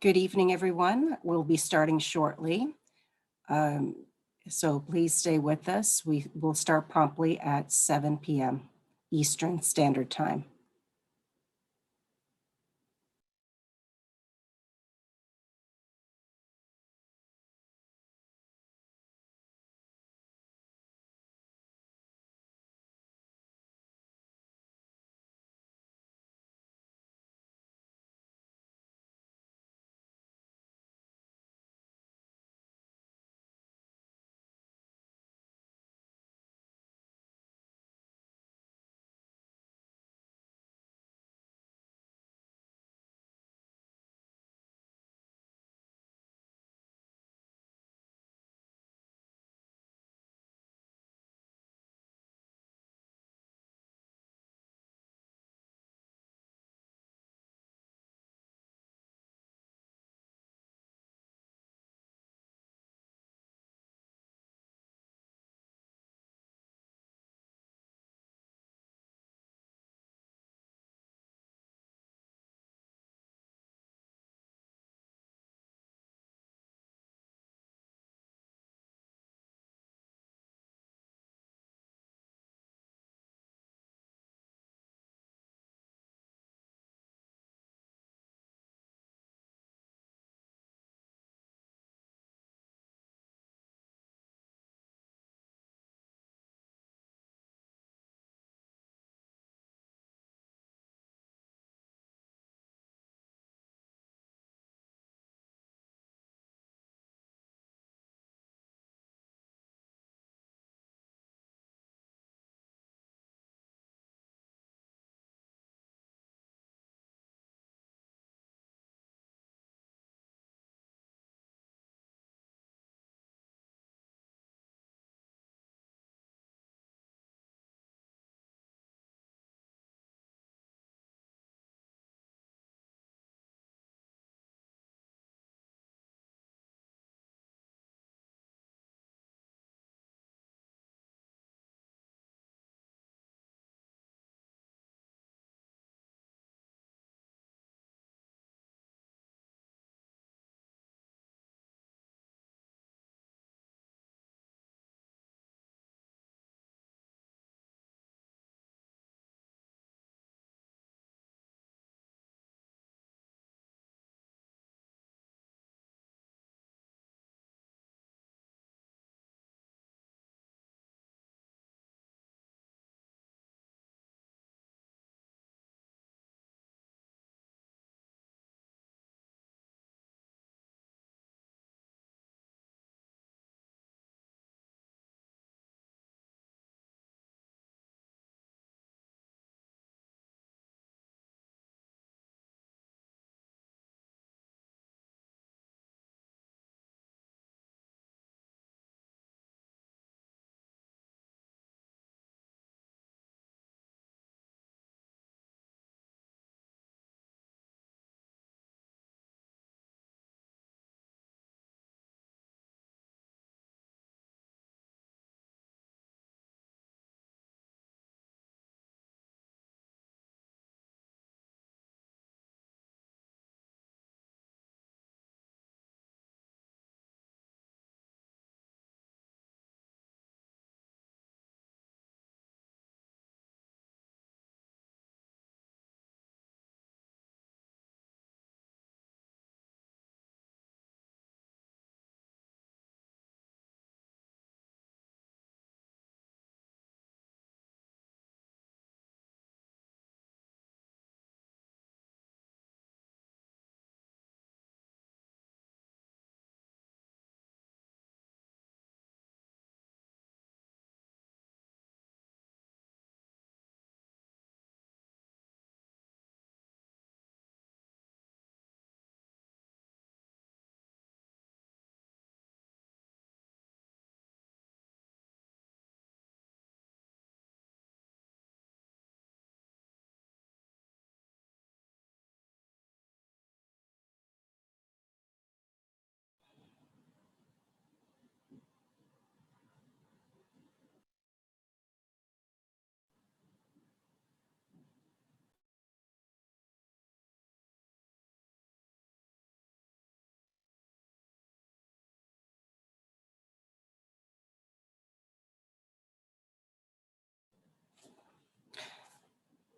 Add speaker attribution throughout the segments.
Speaker 1: Good evening, everyone. We'll be starting shortly. Um, so please stay with us. We will start promptly at 7 p.m. Eastern Standard Time.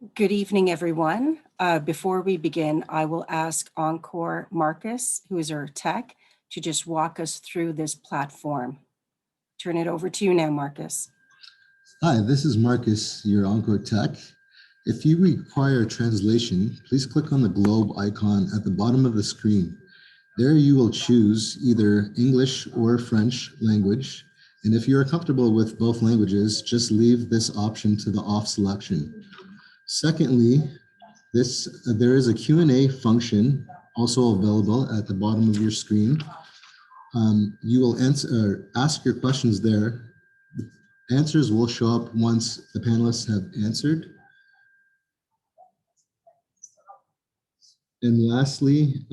Speaker 1: Good evening, everyone. Before we begin, I will ask Encore Marcus, who is our tech, to just walk us through this platform. Turn it over to you now, Marcus.
Speaker 2: Hi, this is Marcus, your Encore Tech. If you require translation, please click on the globe icon at the bottom of the screen. There you will choose either English or French language. And if you are comfortable with both languages, just leave this option to the off selection. Secondly, there is a Q&A function also available at the bottom of your screen. You will ask your questions there. The answers will show up once the panelists have answered. And lastly,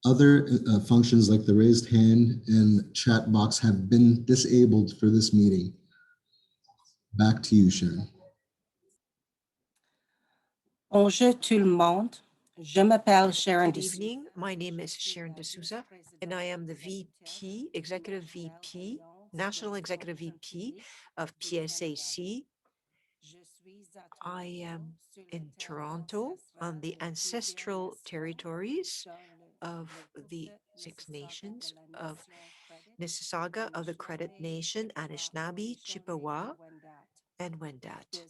Speaker 2: other functions like the raised hand and chat box have been disabled for this meeting. Back to you, Sharon.
Speaker 1: Bonjour tout le monde. Je m'appelle Sharon
Speaker 3: Good
Speaker 1: D'Souza.
Speaker 3: evening. My name is Sharon D'Souza, and I am the VP, Executive VP, National Executive VP of PSAC. I am in Toronto on the ancestral territories of the Six Nations of Mississauga of the Credit Nation, Anishinaabe, Chippewa, and Wendat.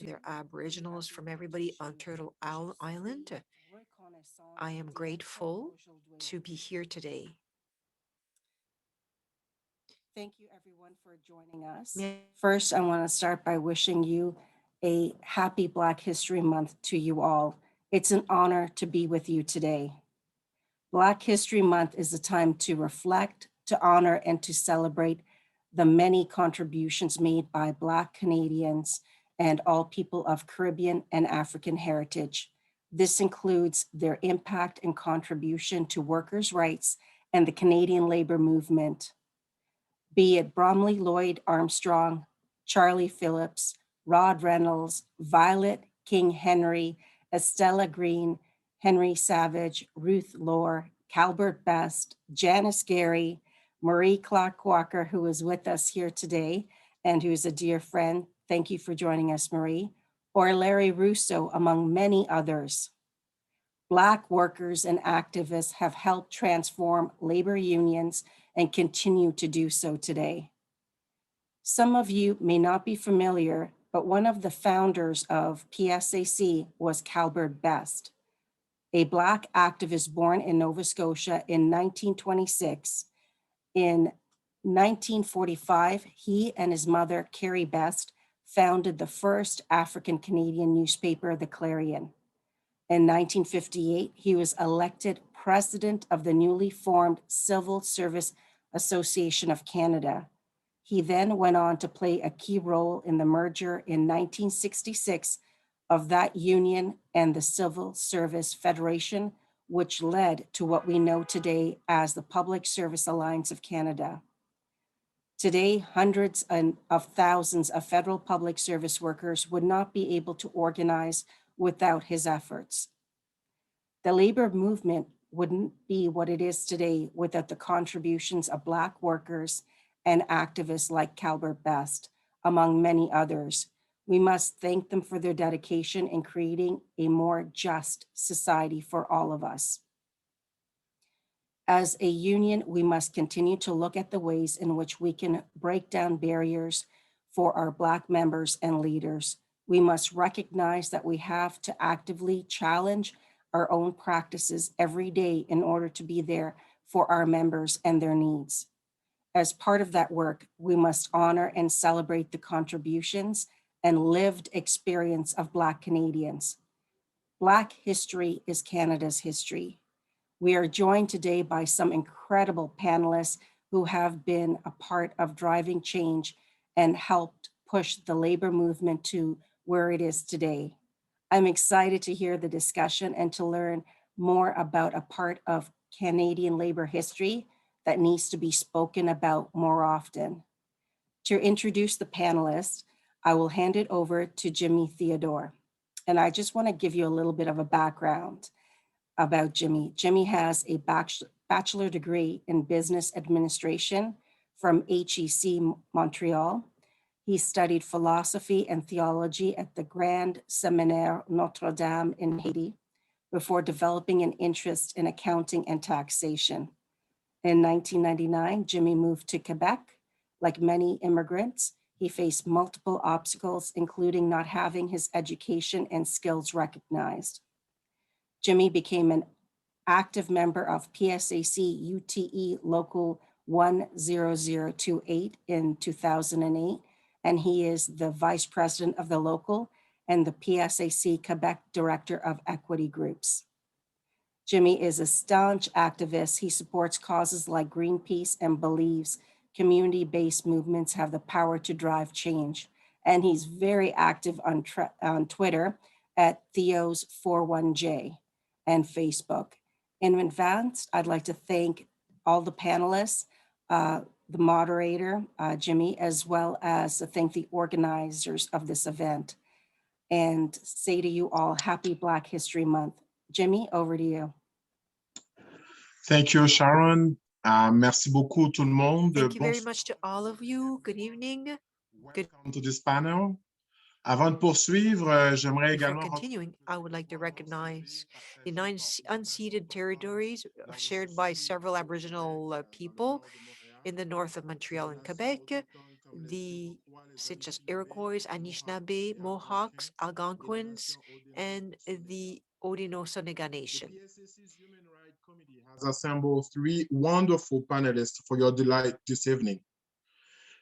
Speaker 3: They're Aboriginals from everybody on Turtle Island. I am grateful to be here today.
Speaker 1: Thank you, everyone, for joining us. First, I want to start by wishing you a happy Black History Month to you all. It's an honor to be with you today. Black History Month is a time to reflect, to honor, and to celebrate the many contributions made by Black Canadians and all people of Caribbean and African heritage. This includes their impact and contribution to workers' rights and the Canadian labor movement. Be it Bromley Lloyd Armstrong, Charlie Phillips, Rod Reynolds, Violet King Henry, Estella Green, Henry Savage, Ruth Lohr, Calbert Best, Janice Gary, Marie Clark Walker, who is with us here today and who is a dear friend. Thank you for joining us, Marie. Or Larry Russo, among many others. Black workers and activists have helped transform labor unions and continue to do so today. Some of you may not be familiar, but one of the founders of PSAC was Calbert Best, a Black activist born in Nova Scotia in 1926. In 1945, he and his mother, Carrie Best, founded the first African Canadian newspaper, The Clarion. In 1958, he was elected president of the newly formed Civil Service Association of Canada. He then went on to play a key role in the merger in 1966 of that union and the Civil Service Federation, which led to what we know today as the Public Service Alliance of Canada. Today, hundreds of thousands of federal public service workers would not be able to organize without his efforts. The labor movement wouldn't be what it is today without the contributions of Black workers and activists like Calbert Best, among many others. We must thank them for their dedication in creating a more just society for all of us. As a union, we must continue to look at the ways in which we can break down barriers for our Black members and leaders. We must recognize that we have to actively challenge our own practices every day in order to be there for our members and their needs. As part of that work, we must honor and celebrate the contributions and lived experience of Black Canadians. Black history is Canada's history. We are joined today by some incredible panelists who have been a part of driving change and helped push the labor movement to where it is today. I'm excited to hear the discussion and to learn more about a part of Canadian labor history that needs to be spoken about more often. To introduce the panelists, I will hand it over to Jimmy Theodore. And I just want to give you a little bit of a background about Jimmy. Jimmy has a bachelor degree in business administration from HEC Montreal. He studied philosophy and theology at the Grand Séminaire Notre Dame in Haiti before developing an interest in accounting and taxation. In 1999, Jimmy moved to Quebec. Like many immigrants, he faced multiple obstacles, including not having his education and skills recognized. Jimmy became an active member of PSAC UTE Local 10028 in 2008, and he is the vice president of the local and the PSAC Quebec Director of Equity Groups. Jimmy is a staunch activist. He supports causes like Greenpeace and believes community-based movements have the power to drive change. And he's very active on Twitter at Theos41J and Facebook. In advance, I'd like to thank all the panelists, the moderator, Jimmy, as well as to thank the organizers of this event and say to you all, happy Black History Month. Jimmy, over to you.
Speaker 4: Thank you, Sharon. Merci beaucoup tout le monde.
Speaker 3: Thank you very much to all of you. Good evening.
Speaker 4: Welcome to this panel. Avant de poursuivre, j'aimerais
Speaker 3: Before
Speaker 4: également
Speaker 3: continuing, I would like to recognize the 9 unceded territories shared by several Aboriginal people in the north of Montreal and Quebec, such as Iroquois, Anishinaabe, Mohawks, Algonquins, and the Haudenosaunee Nation.
Speaker 4: The PSAC's Human Rights Committee has assembled 3 wonderful panelists for your delight this evening.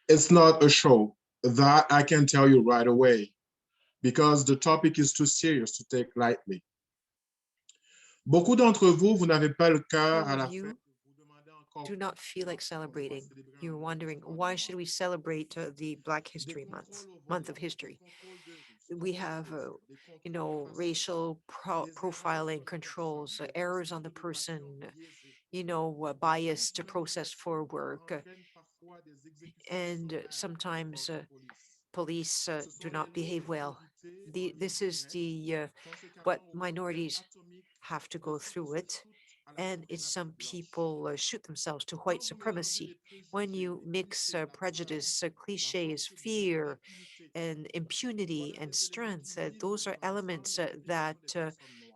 Speaker 4: It's not a show, that I can tell you right away, because the topic is too serious to take lightly. Beaucoup d'entre vous, vous n'avez pas le cœur à la
Speaker 3: You
Speaker 4: fête. Vous demandez encore
Speaker 3: do not feel like celebrating. You're wondering, why should we celebrate the Black History Month of History? We have, racial profiling controls, errors on the person, bias to process for work. And sometimes police do not behave well. This is what minorities have to go through it. And it's some people shoot themselves to white supremacy. When you mix prejudice, cliches, fear, and impunity and strength, those are elements that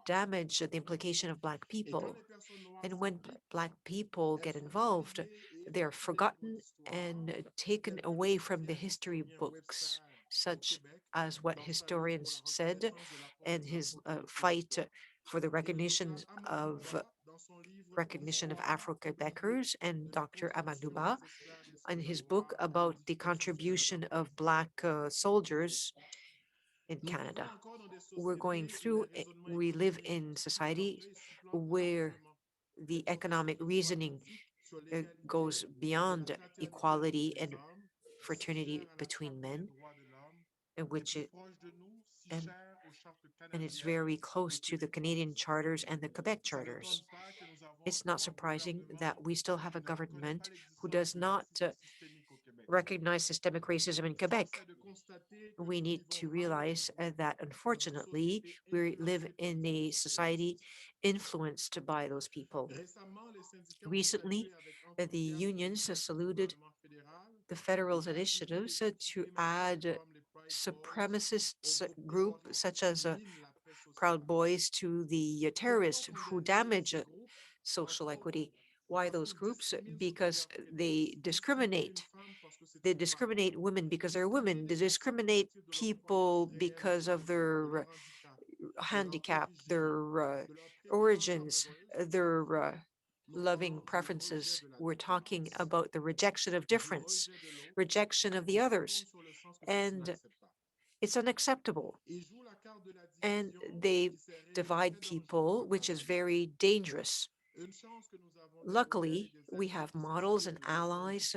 Speaker 3: damage the implication of Black people. And when Black people get involved, they're forgotten and taken away from the history books, such as what historians said and his fight for the recognition of Afro-Quebecers, and Dr. Amadouba in his book about the contribution of Black soldiers in Canada. We live in society where the economic reasoning goes beyond equality and fraternity between men, and it's very close to the Canadian charters and the Quebec charters. It's not surprising that we still have a government who does not recognize systemic racism in Quebec. We need to realize that unfortunately, we live in a society influenced by those people. Recently, the unions saluted the federal initiatives to add supremacist group such as Proud Boys to the terrorists who damage social equity. Why those groups? Because they discriminate. They discriminate women because they're women. They discriminate people because of their handicap, their origins, their loving preferences. We're talking about the rejection of difference, rejection of the others, and it's unacceptable. And they divide people, which is very dangerous. Luckily, we have models and allies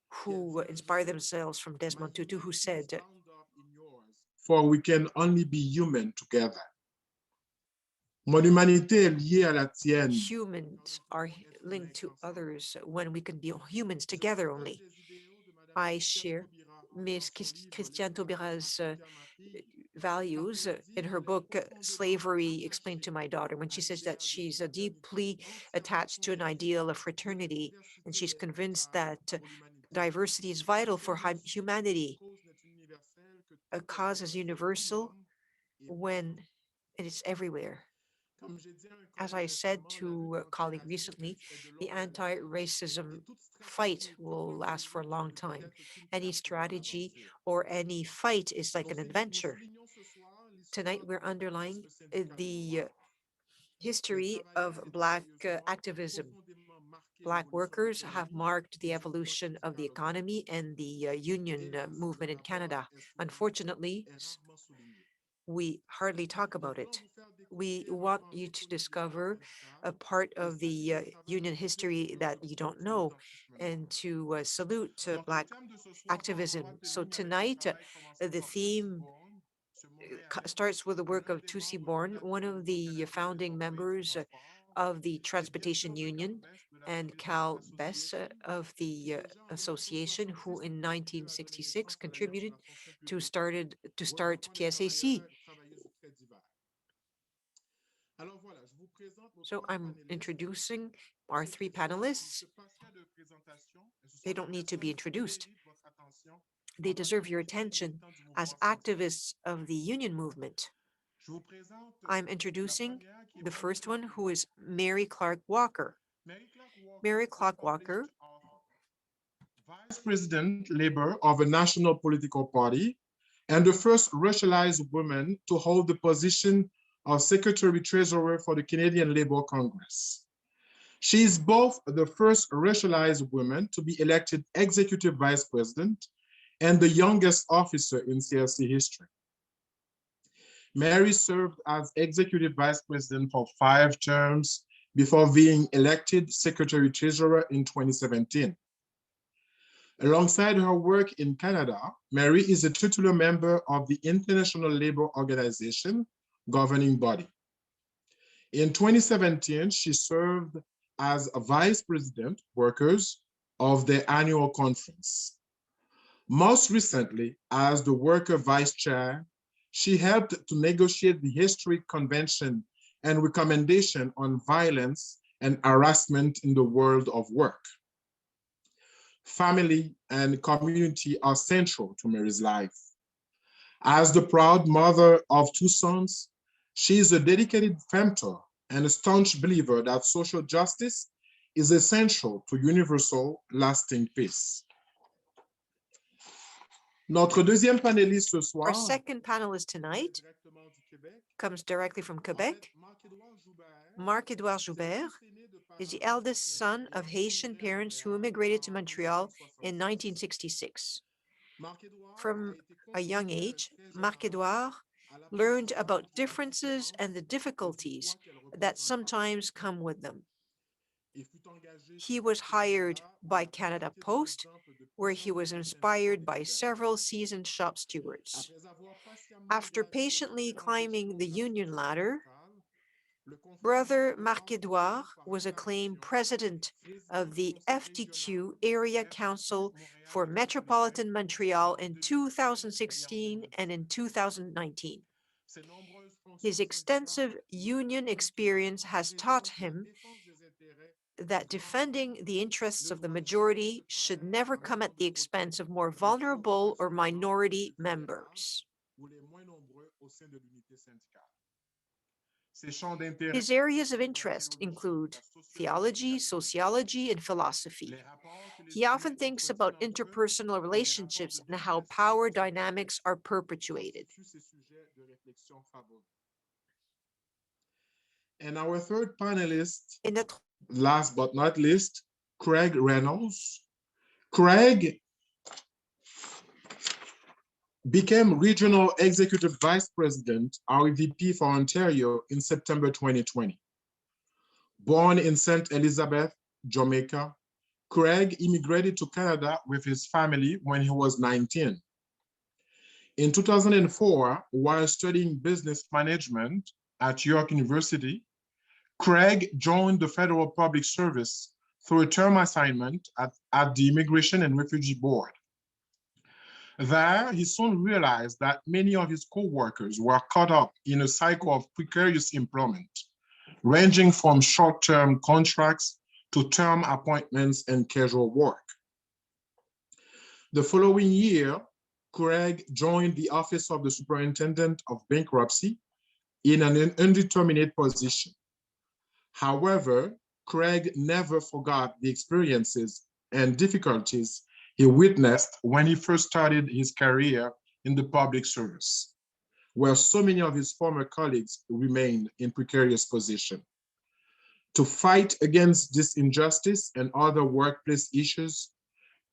Speaker 3: who inspire themselves from Desmond Tutu, who said,
Speaker 4: For we can only be human together. Mon humanité est liée à la tienne.
Speaker 3: Humans are linked to others when we can be humans together only. I share Ms. Christiane Taubira's values in her book, Slavery Explained to My Daughter, when she says that she's deeply attached to an ideal of fraternity, and she's convinced that diversity is vital for humanity. a cause is universal when it is everywhere. As I said to a colleague recently, the anti-racism fight will last for a long time. Any strategy or any fight is like an adventure. Tonight, we're underlying the history of Black activism. Black workers have marked the evolution of the economy and the union movement in Canada. Unfortunately, we hardly talk about it. We want you to discover a part of the union history that you don't know and to salute Black activism. So tonight, the theme starts with the work of Tusi Born, one of the founding members of the Transportation Union, and Cal Bess of the association, who in 1966 contributed to start PSAC. So I'm introducing our three panelists. They don't need to be introduced. They deserve your attention as activists of the union movement. I'm introducing the first one, who is Mary Clark Walker. Mary Clark Walker,
Speaker 4: Vice President Labor of a national political party and the first racialized woman to hold the position of Secretary Treasurer for the Canadian Labour Congress. She is both the first racialized woman to be elected Executive Vice President and the youngest officer in CLC history. Mary served as Executive Vice President for 5 terms before being elected Secretary Treasurer in 2017. Alongside her work in Canada, Mary is a titular member of the International Labour Organization governing body. In 2017, she served as a Vice President, Workers, of the annual conference. Most recently, as the Worker Vice Chair, she helped to negotiate the Historic Convention and Recommendation on Violence and Harassment in the World of Work. Family and community are central to Mary's life. As the proud mother of 2 sons, she is a dedicated femtor and a staunch believer that social justice is essential to universal, lasting peace. Notre deuxième panéliste ce soir,
Speaker 3: our second panelist tonight, comes directly from Quebec. Marc-Édouard Joubert is the eldest son of Haitian parents who immigrated to Montreal in 1966. From a young age, Marc-Édouard learned about differences and the difficulties that sometimes come with them. He was hired by Canada Post, where he was inspired by several seasoned shop stewards. After patiently climbing the union ladder, Brother Marc-Édouard was acclaimed president of the FTQ Area Council for Metropolitan Montreal in 2016 and in 2019. His extensive union experience has taught him that defending the interests of the majority should never come at the expense of more vulnerable or minority members. His areas of interest include theology, sociology, and philosophy. He often thinks about interpersonal relationships and how power dynamics are perpetuated.
Speaker 4: And our third panelist,
Speaker 3: In notre
Speaker 4: last but not least, Craig Reynolds. Craig became Regional Executive Vice President, REVP for Ontario in September 2020. Born in St. Elizabeth, Jamaica, Craig immigrated to Canada with his family when he was 19. In 2004, while studying business management at York University, Craig joined the Federal Public Service through a term assignment at the Immigration and Refugee Board. There, he soon realized that many of his co-workers were caught up in a cycle of precarious employment, ranging from short-term contracts to term appointments and casual work. The following year, Craig joined the Office of the Superintendent of Bankruptcy in an indeterminate position. However, Craig never forgot the experiences and difficulties he witnessed when he first started his career in the public service, where so many of his former colleagues remained in precarious position. To fight against this injustice and other workplace issues,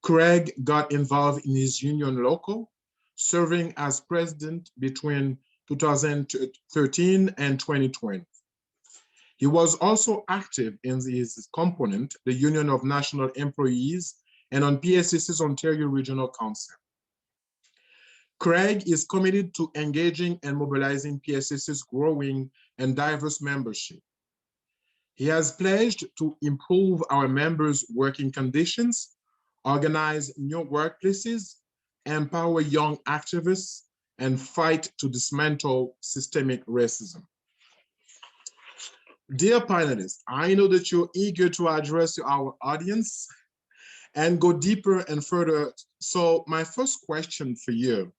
Speaker 4: Craig got involved in his union local, serving as president between 2013 and 2020. He was also active in his component, the Union of National Employees, and on PSAC's Ontario Regional Council. Craig is committed to engaging and mobilizing PSAC's growing and diverse membership. He has pledged to improve our members' working conditions, organize new workplaces, empower young activists, and fight to dismantle systemic racism. Dear panelists, I know that you're eager to address our audience and go deeper and further. So my first question for you,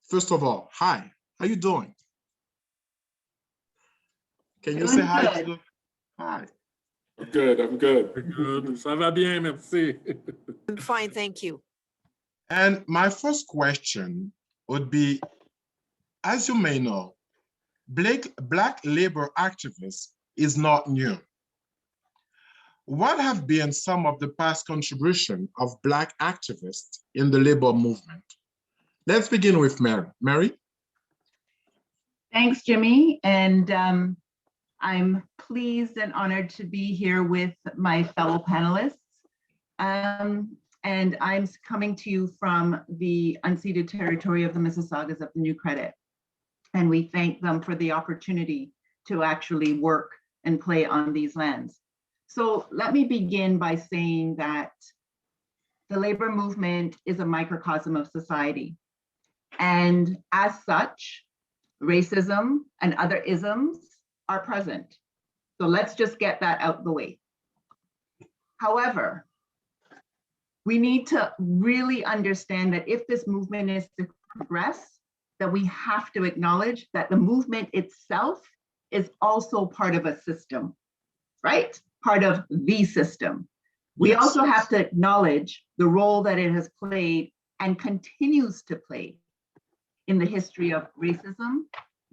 Speaker 4: first of all, hi, how you doing? Can you say hi to the, hi.
Speaker 5: I'm good. Ça va bien, merci.
Speaker 3: I'm fine, thank you.
Speaker 4: And my first question would be, as you may know, Black labor activism is not new. What have been some of the past contributions of Black activists in the labor movement? Let's begin with Mary. Mary?
Speaker 6: Thanks, Jimmy. And I'm pleased and honored to be here with my fellow panelists. And I'm coming to you from the unceded territory of the Mississaugas of the New Credit. And we thank them for the opportunity to actually work and play on these lands. So let me begin by saying that the labor movement is a microcosm of society. And as such, racism and other isms are present. So let's just get that out the way. However, we need to really understand that if this movement is to progress, that we have to acknowledge that the movement itself is also part of a system, right? Part of the system. We
Speaker 4: Yes.
Speaker 6: also have to acknowledge the role that it has played and continues to play in the history of racism,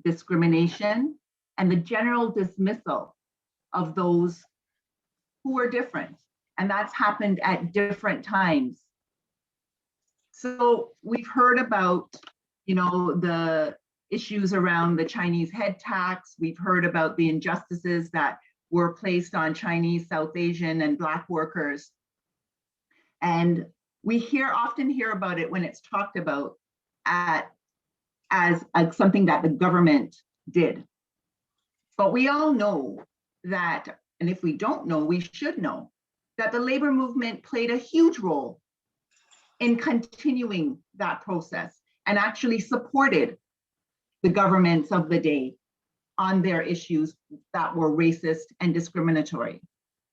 Speaker 6: discrimination, and the general dismissal of those who are different. And that's happened at different times. So we've heard about, the issues around the Chinese head tax. We've heard about the injustices that were placed on Chinese, South Asian, and Black workers. And we often hear about it when it's talked about as something that the government did. But we all know that, and if we don't know, we should know, that the labor movement played a huge role in continuing that process and actually supported the governments of the day on their issues that were racist and discriminatory.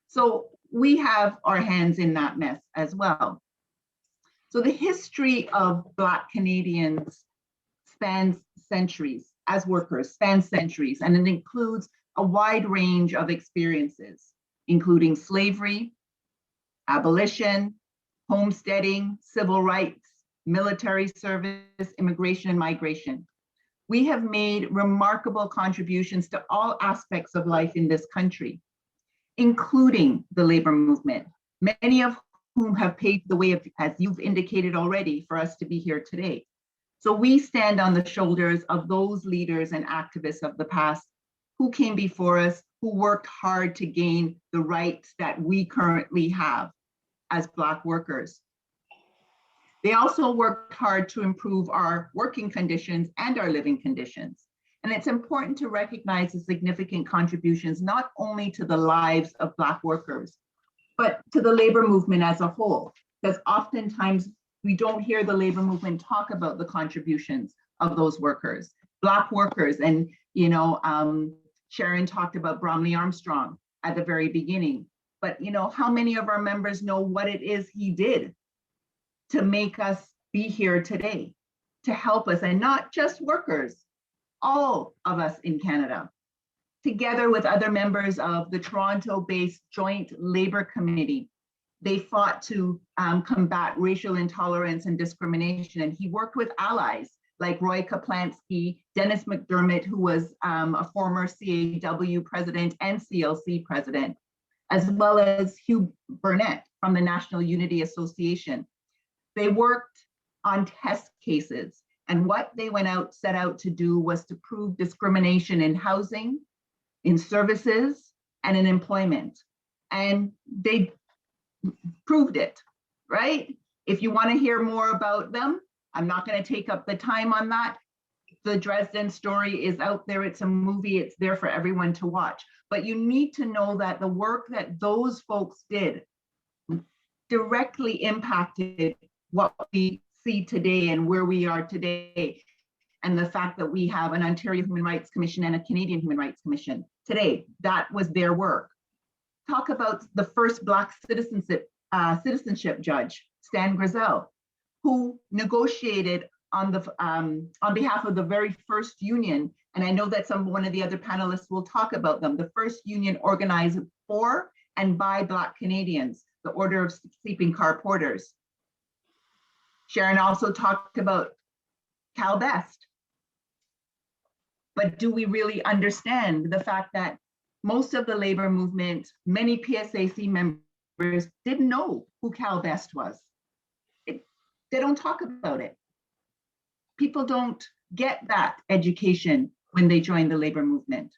Speaker 6: So we have our hands in that mess as well. So the history of Black Canadians spans centuries as workers, spans centuries, and it includes a wide range of experiences, including slavery, abolition, homesteading, civil rights, military service, immigration, and migration. We have made remarkable contributions to all aspects of life in this country, including the labor movement, many of whom have paved the way, as you've indicated already, for us to be here today. So we stand on the shoulders of those leaders and activists of the past who came before us, who worked hard to gain the rights that we currently have as Black workers. They also worked hard to improve our working conditions and our living conditions. And it's important to recognize the significant contributions, not only to the lives of Black workers, but to the labor movement as a whole, because oftentimes we don't hear the labor movement talk about the contributions of those workers, Black workers. And, Sharon talked about Bromley Armstrong at the very beginning, but how many of our members know what it is he did to make us be here today to help us, and not just workers, all of us in Canada, together with other members of the Toronto-based Joint Labor Committee. They fought to combat racial intolerance and discrimination, and he worked with allies like Roy Kaplansky, Dennis McDermott, who was a former CAW president and CLC president, as well as Hugh Burnett from the National Unity Association. They worked on test cases, and what they set out to do was to prove discrimination in housing, in services, and in employment. And they proved it, right? If you want to hear more about them, I'm not going to take up the time on that. The Dresden Story is out there. It's a movie. It's there for everyone to watch. But you need to know that the work that those folks did directly impacted what we see today and where we are today. And the fact that we have an Ontario Human Rights Commission and a Canadian Human Rights Commission today, that was their work. Talk about the first Black citizenship judge, Stan Grizel, who negotiated on behalf of the very first union. And I know that one of the other panelists will talk about them. The first union organized for and by Black Canadians, the Order of Sleeping Car Porters. Sharon also talked about Cal Best. But do we really understand the fact that most of the labor movement, many PSAC members didn't know who Cal Best was? They don't talk about it. People don't get that education when they join the labor movement.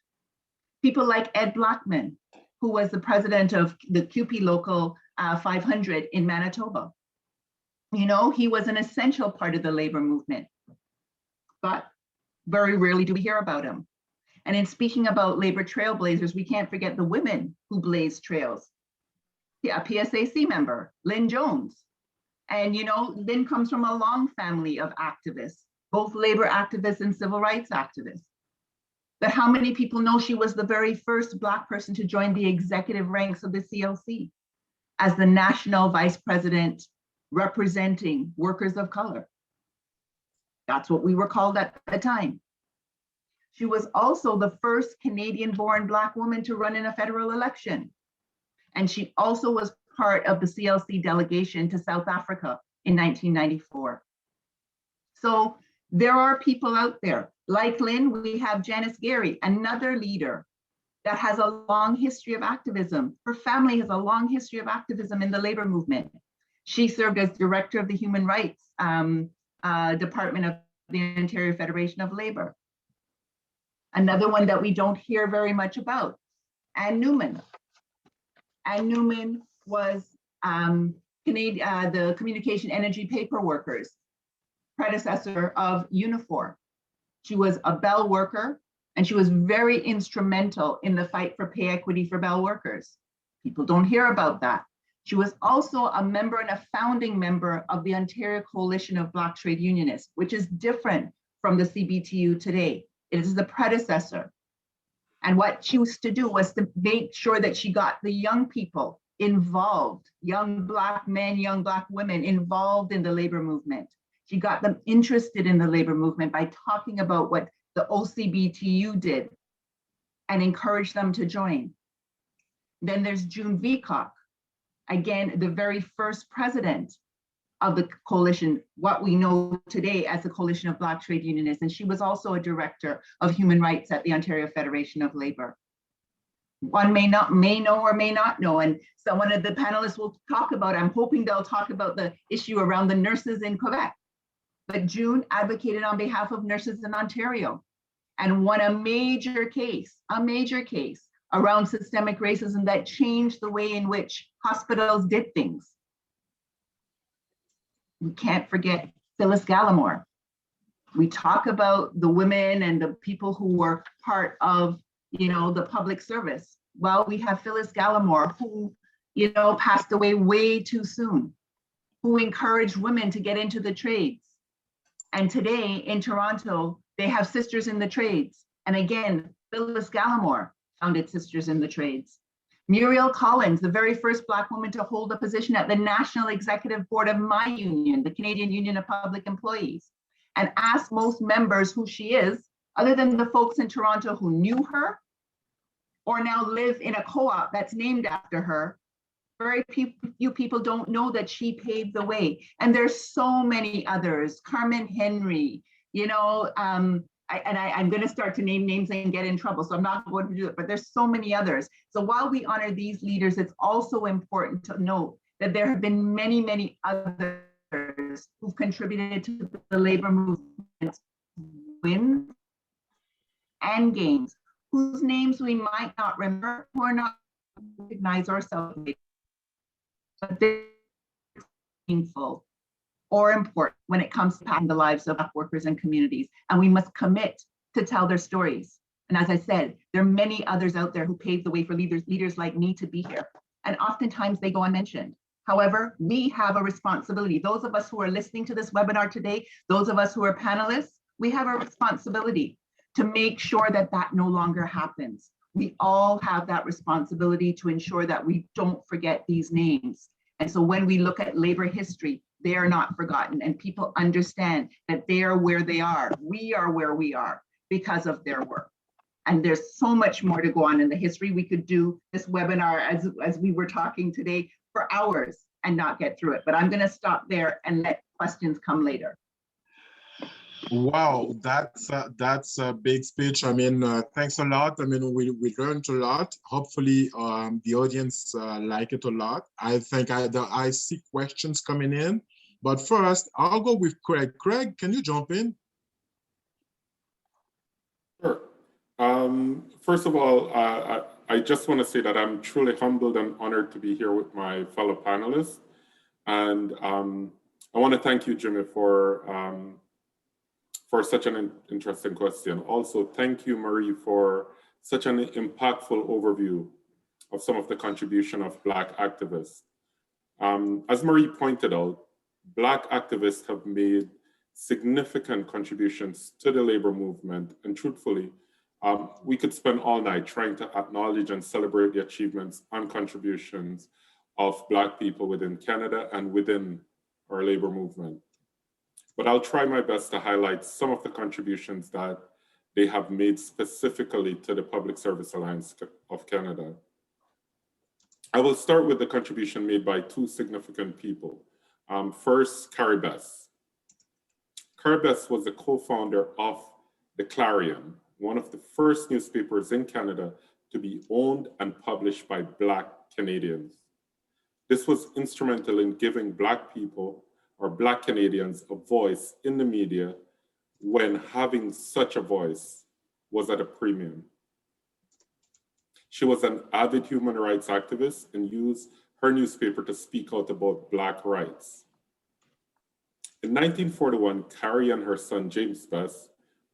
Speaker 6: People like Ed Blackman, who was the president of the CUPE Local 500 in Manitoba. You know, he was an essential part of the labor movement, but very rarely do we hear about him. And in speaking about labor trailblazers, we can't forget the women who blazed trails. Yeah, a PSAC member, Lynn Jones. And you know, Lynn comes from a long family of activists, both labor activists and civil rights activists. But how many people know she was the very first Black person to join the executive ranks of the CLC as the national vice president representing workers of color? That's what we were called at the time. She was also the first Canadian-born Black woman to run in a federal election. And she also was part of the CLC delegation to South Africa in 1994. So there are people out there. Like Lynn, we have Janice Gary, another leader that has a long history of activism. Her family has a long history of activism in the labor movement. She served as director of the Human Rights Department of the Ontario Federation of Labor. Another one that we don't hear very much about, Anne Newman. Anne Newman was the Communication Energy Paper Workers, predecessor of Unifor. She was a Bell worker, and she was very instrumental in the fight for pay equity for Bell workers. People don't hear about that. She was also a member and a founding member of the Ontario Coalition of Black Trade Unionists, which is different from the CBTU today. It is the predecessor. And what she used to do was to make sure that she got the young people involved, young Black men, young Black women involved in the labor movement. She got them interested in the labor movement by talking about what the OCBTU did and encouraged them to join. Then there's June Veacock, again, the very first president of the coalition, what we know today as the Coalition of Black Trade Unionists. And she was also a director of human rights at the Ontario Federation of Labor. One may know or may not know, and so one of the panelists will talk about, I'm hoping they'll talk about the issue around the nurses in Quebec. But June advocated on behalf of nurses in Ontario and won a major case around systemic racism that changed the way in which hospitals did things. We can't forget Phyllis Gallimore. We talk about the women and the people who were part of, the public service. Well, we have Phyllis Gallimore, who, passed away way too soon, who encouraged women to get into the trades. And today in Toronto, they have Sisters in the Trades. And again, Phyllis Gallimore founded Sisters in the Trades. Muriel Collins, the very first Black woman to hold a position at the National Executive Board of my union, the Canadian Union of Public Employees. And ask most members who she is, other than the folks in Toronto who knew her or now live in a co-op that's named after her. Very few people don't know that she paved the way. And there's so many others, Carmen Henry, you know, I'm going to start to name names and get in trouble, so I'm not going to do it, but there's so many others. So while we honor these leaders, it's also important to note that there have been many, many others who've contributed to the labor movement's wins and gains, whose names we might not remember or not recognize ourselves, but they're meaningful or important when it comes to impacting the lives of Black workers and communities. And we must commit to tell their stories. And as I said, there are many others out there who paved the way for leaders like me to be here. And oftentimes they go unmentioned. However, we have a responsibility. Those of us who are listening to this webinar today, those of us who are panelists, we have a responsibility to make sure that that no longer happens. We all have that responsibility to ensure that we don't forget these names. And so when we look at labor history, they are not forgotten, and people understand that they are where they are. We are where we are because of their work. And there's so much more to go on in the history. We could do this webinar as we were talking today for hours and not get through it. But I'm going to stop there and let questions come later.
Speaker 4: Wow, that's a big speech. I mean, thanks a lot. I mean, we learned a lot. Hopefully, the audience like it a lot. I think I see questions coming in, but first I'll go with Craig. Craig, can you jump in?
Speaker 5: Sure. First of all, I just want to say that I'm truly humbled and honored to be here with my fellow panelists. And I want to thank you, Jimmy, for such an interesting question. Also, thank you, Marie, for such an impactful overview of some of the contribution of Black activists. As Marie pointed out, Black activists have made significant contributions to the labor movement, and truthfully, we could spend all night trying to acknowledge and celebrate the achievements and contributions of Black people within Canada and within our labor movement. But I'll try my best to highlight some of the contributions that they have made specifically to the Public Service Alliance of Canada. I will start with the contribution made by two significant people. First, Carrie Best. Carrie Best was the co-founder of The Clarion, one of the first newspapers in Canada to be owned and published by Black Canadians. This was instrumental in giving Black people or Black Canadians a voice in the media when having such a voice was at a premium. She was an avid human rights activist and used her newspaper to speak out about Black rights. In 1941, Carrie and her son, James Best,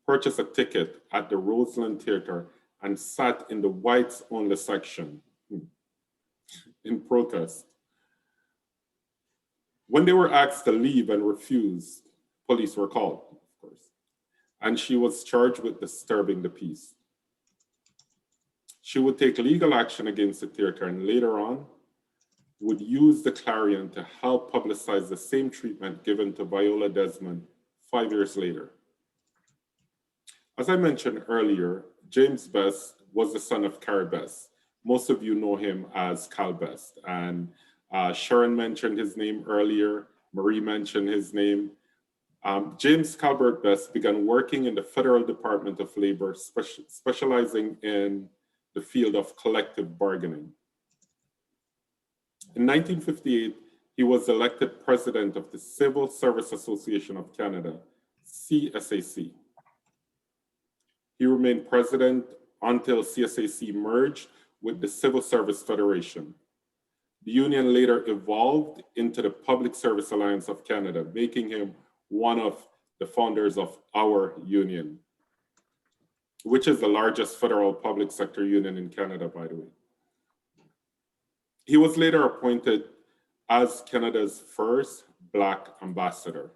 Speaker 5: purchased a ticket at the Roseland Theatre and sat in the whites-only section in protest. When they were asked to leave and refused, police were called, of course, and she was charged with disturbing the peace. She would take legal action against the theater and later on would use the Clarion to help publicize the same treatment given to Viola Desmond 5 years later. As I mentioned earlier, James Best was the son of Carrie Best. Most of you know him as Cal Best, and Sharon mentioned his name earlier, Marie mentioned his name. James Calbert Best began working in the Federal Department of Labor, specializing in the field of collective bargaining. In 1958, he was elected president of the Civil Service Association of Canada, CSAC. He remained president until CSAC merged with the Civil Service Federation. The union later evolved into the Public Service Alliance of Canada, making him one of the founders of our union, which is the largest federal public sector union in Canada, by the way. He was later appointed as Canada's first Black ambassador.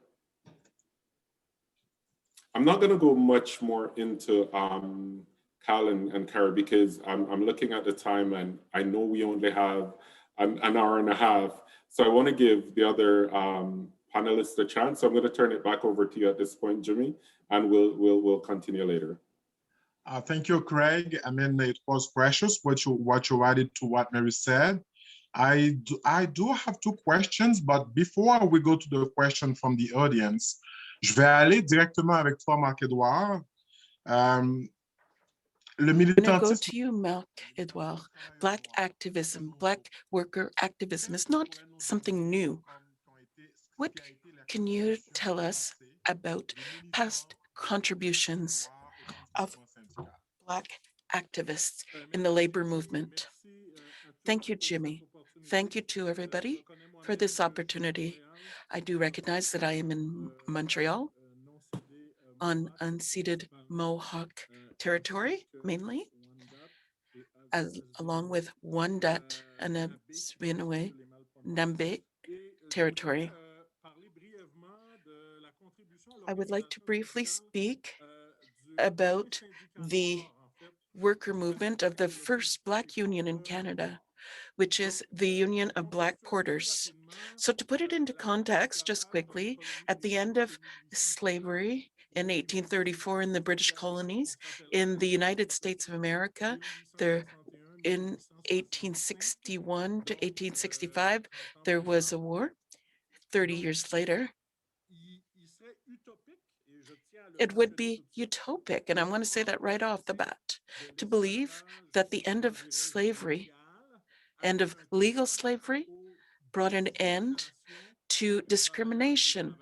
Speaker 5: I'm not going to go much more into Cal and Kara, because I'm looking at the time and I know we only have an hour and a half. So I want to give the other panelists a chance. So I'm going to turn it back over to you at this point, Jimmy, and we'll continue later.
Speaker 4: Thank you, Craig. I mean, it was precious what you added to what Mary said. I do have two questions, but before we go to the question from the audience, je vais aller directement avec toi, Marc-Edouard. Le
Speaker 7: I'm going to go
Speaker 4: militantisme.
Speaker 7: to you, Marc-Edouard. Black activism, Black worker activism is not something new. What can you tell us about past contributions of Black activists in the labor movement? Thank you, Jimmy. Thank you to everybody for this opportunity. I do recognize that I am in Montreal on unceded Mohawk territory, mainly, along with Wendat and Anishinaabe Nambe territory. I would like to briefly speak about the worker movement of the first Black union in Canada, which is the Union of Black Porters. So to put it into context, just quickly, at the end of slavery in 1834 in the British colonies, in the United States of America, there in 1861 to 1865, there was a war. 30 years later, it would be utopic, and I want to say that right off the bat, to believe that the end of slavery, end of legal slavery, brought an end to discrimination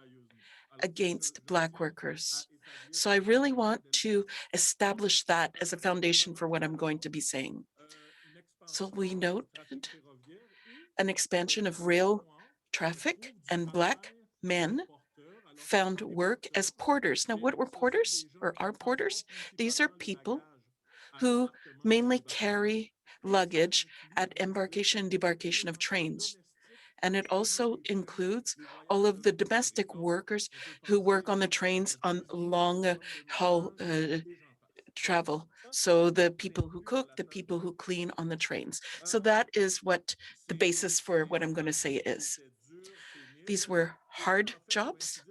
Speaker 7: against Black workers. So I really want to establish that as a foundation for what I'm going to be saying. So we noted an expansion of rail traffic, and Black men found work as porters. Now, what were porters or are porters? These are people who mainly carry luggage at embarkation and debarkation of trains. And it also includes all of the domestic workers who work on the trains on long haul travel. So the people who cook, the people who clean on the trains. So that is what the basis for what I'm going to say is. These were hard jobs,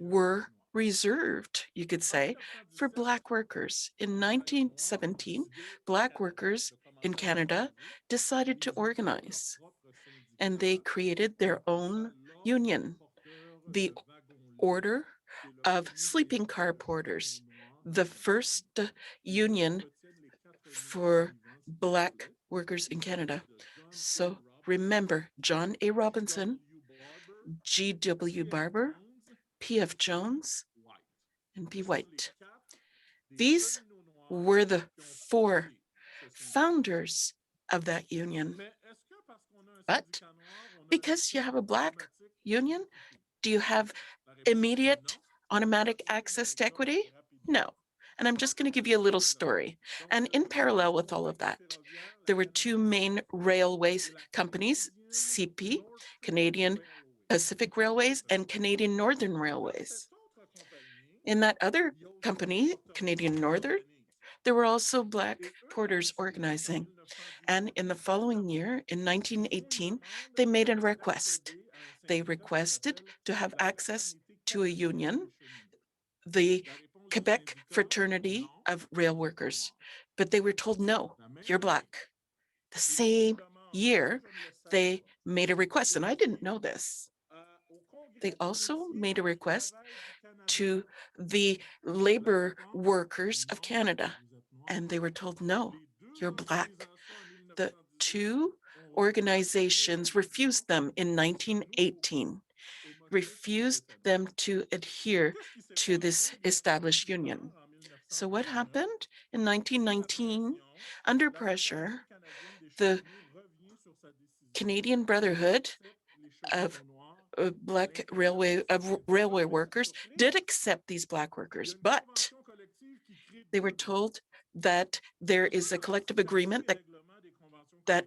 Speaker 7: were reserved, you could say, for Black workers. In 1917, Black workers in Canada decided to organize, and they created their own union, the Order of Sleeping Car Porters, the first union for Black workers in Canada. So remember, John A. Robinson, G.W. Barber, P.F. Jones, and P. White. These were the four founders of that union. But because you have a Black union, do you have immediate automatic access to equity? No. And I'm just going to give you a little story. And in parallel with all of that, there were two main railways companies, CP, Canadian Pacific Railways, and Canadian Northern Railways. In that other company, Canadian Northern, there were also Black porters organizing. And in the following year, in 1918, they made a request. They requested to have access to a union, the Quebec Fraternity of Rail Workers. But they were told, no, you're Black. The same year, they made a request, and I didn't know this. They also made a request to the labor workers of Canada, and they were told, no, you're Black. The two organizations refused them in 1918, refused them to adhere to this established union. So what happened in 1919? Under pressure, the Canadian Brotherhood of Black railway workers did accept these Black workers, but they were told that there is a collective agreement that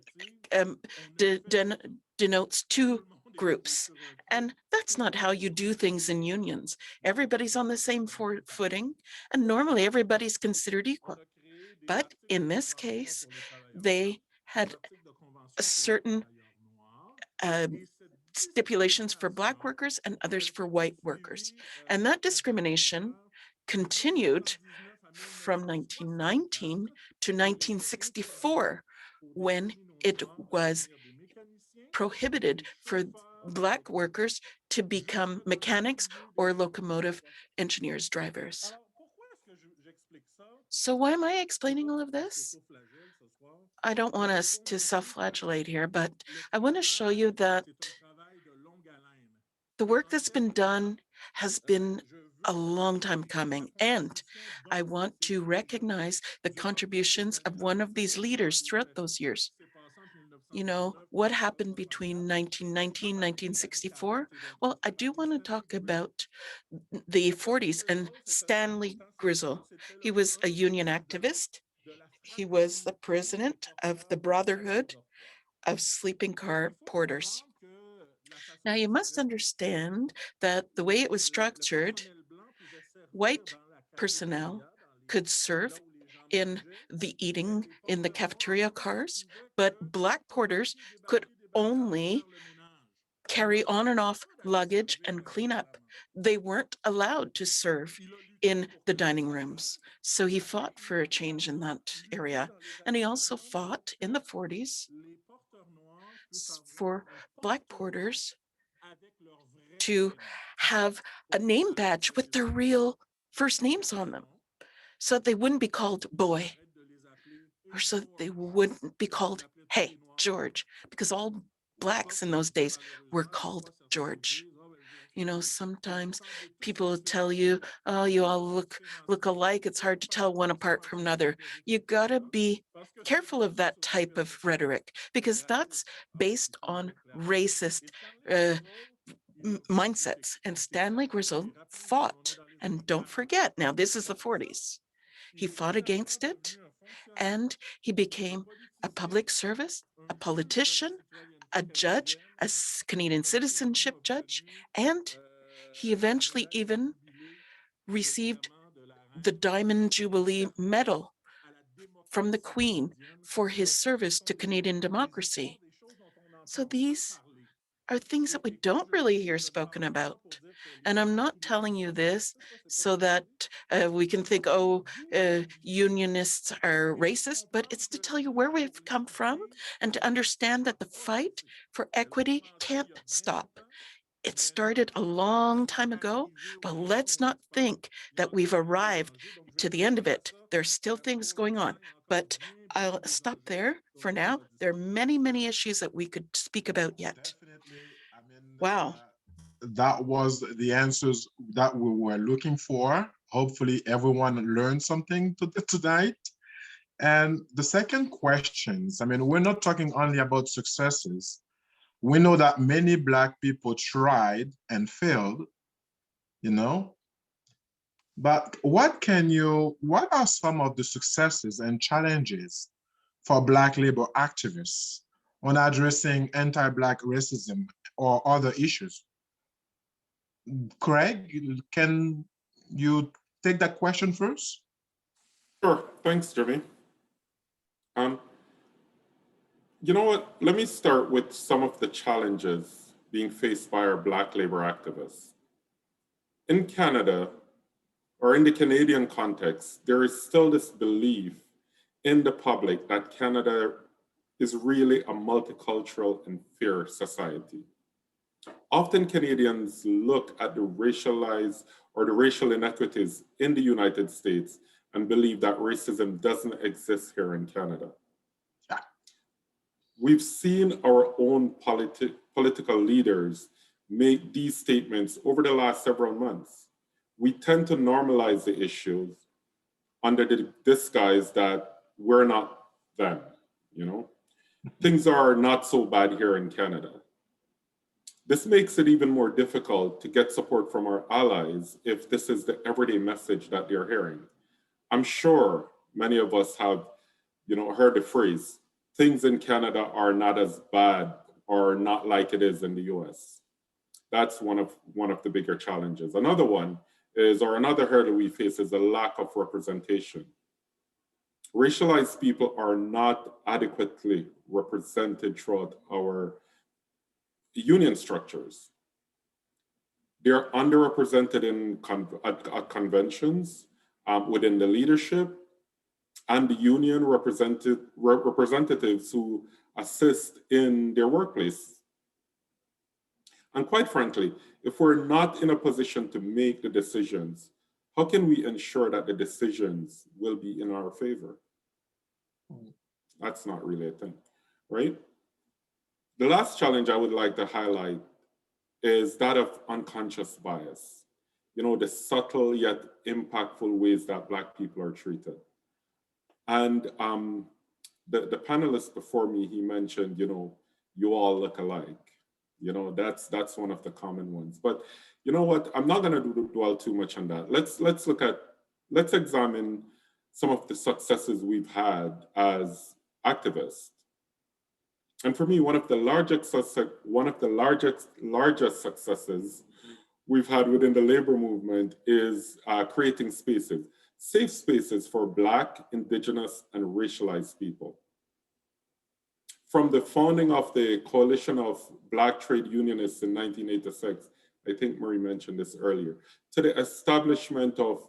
Speaker 7: denotes two groups. And that's not how you do things in unions. Everybody's on the same footing, and normally everybody's considered equal. But in this case, they had a certain stipulations for Black workers and others for white workers. And that discrimination continued from 1919 to 1964, when it was prohibited for Black workers to become mechanics or locomotive engineers, drivers. So why am I explaining all of this? I don't want us to self-flagellate here, but I want to show you that the work that's been done has been a long time coming, and I want to recognize the contributions of one of these leaders throughout those years. You know, what happened between 1919, 1964? Well, I do want to talk about the 40s and Stanley Grizzle. He was a union activist. He was the president of the Brotherhood of Sleeping Car Porters. Now, you must understand that the way it was structured, white personnel could serve in the eating in the cafeteria cars, but Black porters could only carry on and off luggage and clean up. They weren't allowed to serve in the dining rooms. So he fought for a change in that area. And he also fought in the 40s for Black porters to have a name badge with their real first names on them, so that they wouldn't be called boy, or so that they wouldn't be called, hey, George, because all Blacks in those days were called George. You know, sometimes people tell you, oh, you all look alike. It's hard to tell one apart from another. You gotta be careful of that type of rhetoric, because that's based on racist mindsets. And Stanley Grizzle fought, and don't forget, now this is the 40s. He fought against it, and he became a public service, a politician, a judge, a Canadian citizenship judge, and he eventually even received the Diamond Jubilee Medal from the Queen for his service to Canadian democracy. So these are things that we don't really hear spoken about. And I'm not telling you this so that we can think, oh, unionists are racist, but it's to tell you where we've come from and to understand that the fight for equity can't stop. It started a long time ago, but let's not think that we've arrived to the end of it. There's still things going on, but I'll stop there for now. There are many, many issues that we could speak about yet.
Speaker 4: Definitely. I mean,
Speaker 7: Wow.
Speaker 4: that was the answers that we were looking for. Hopefully everyone learned something tonight. And the second questions, I mean, we're not talking only about successes. We know that many Black people tried and failed, you know, but what are some of the successes and challenges for Black labor activists on addressing anti-Black racism or other issues? Craig, can you take that question first?
Speaker 5: Sure, thanks, Jimmy. You know what? Let me start with some of the challenges being faced by our Black labor activists. In Canada, or in the Canadian context, there is still this belief in the public that Canada is really a multicultural and fair society. Often Canadians look at the racialized or the racial inequities in the United States and believe that racism doesn't exist here in Canada. We've seen our own political leaders make these statements over the last several months. We tend to normalize the issues under the disguise that we're not them, you know? Things are not so bad here in Canada. This makes it even more difficult to get support from our allies if this is the everyday message that they're hearing. I'm sure many of us have, heard the phrase, things in Canada are not as bad are not like it is in the US. That's one of the bigger challenges. Another one is, or another hurdle we face is the lack of representation. Racialized people are not adequately represented throughout our union structures. They're underrepresented in at conventions, within the leadership, and the union representatives who assist in their workplace. And quite frankly, if we're not in a position to make the decisions, how can we ensure that the decisions will be in our favor? That's not really a thing, right? The last challenge I would like to highlight is that of unconscious bias. You know, the subtle yet impactful ways that Black people are treated. And the panelist before me, he mentioned, you know, you all look alike. You know, that's one of the common ones. But you know what? I'm not going to dwell too much on that. Let's examine some of the successes we've had as activists. And for me, one of the largest successes we've had within the labor movement is creating spaces, safe spaces for Black, Indigenous, and racialized people. From the founding of the Coalition of Black Trade Unionists in 1986, I think Marie mentioned this earlier, to the establishment of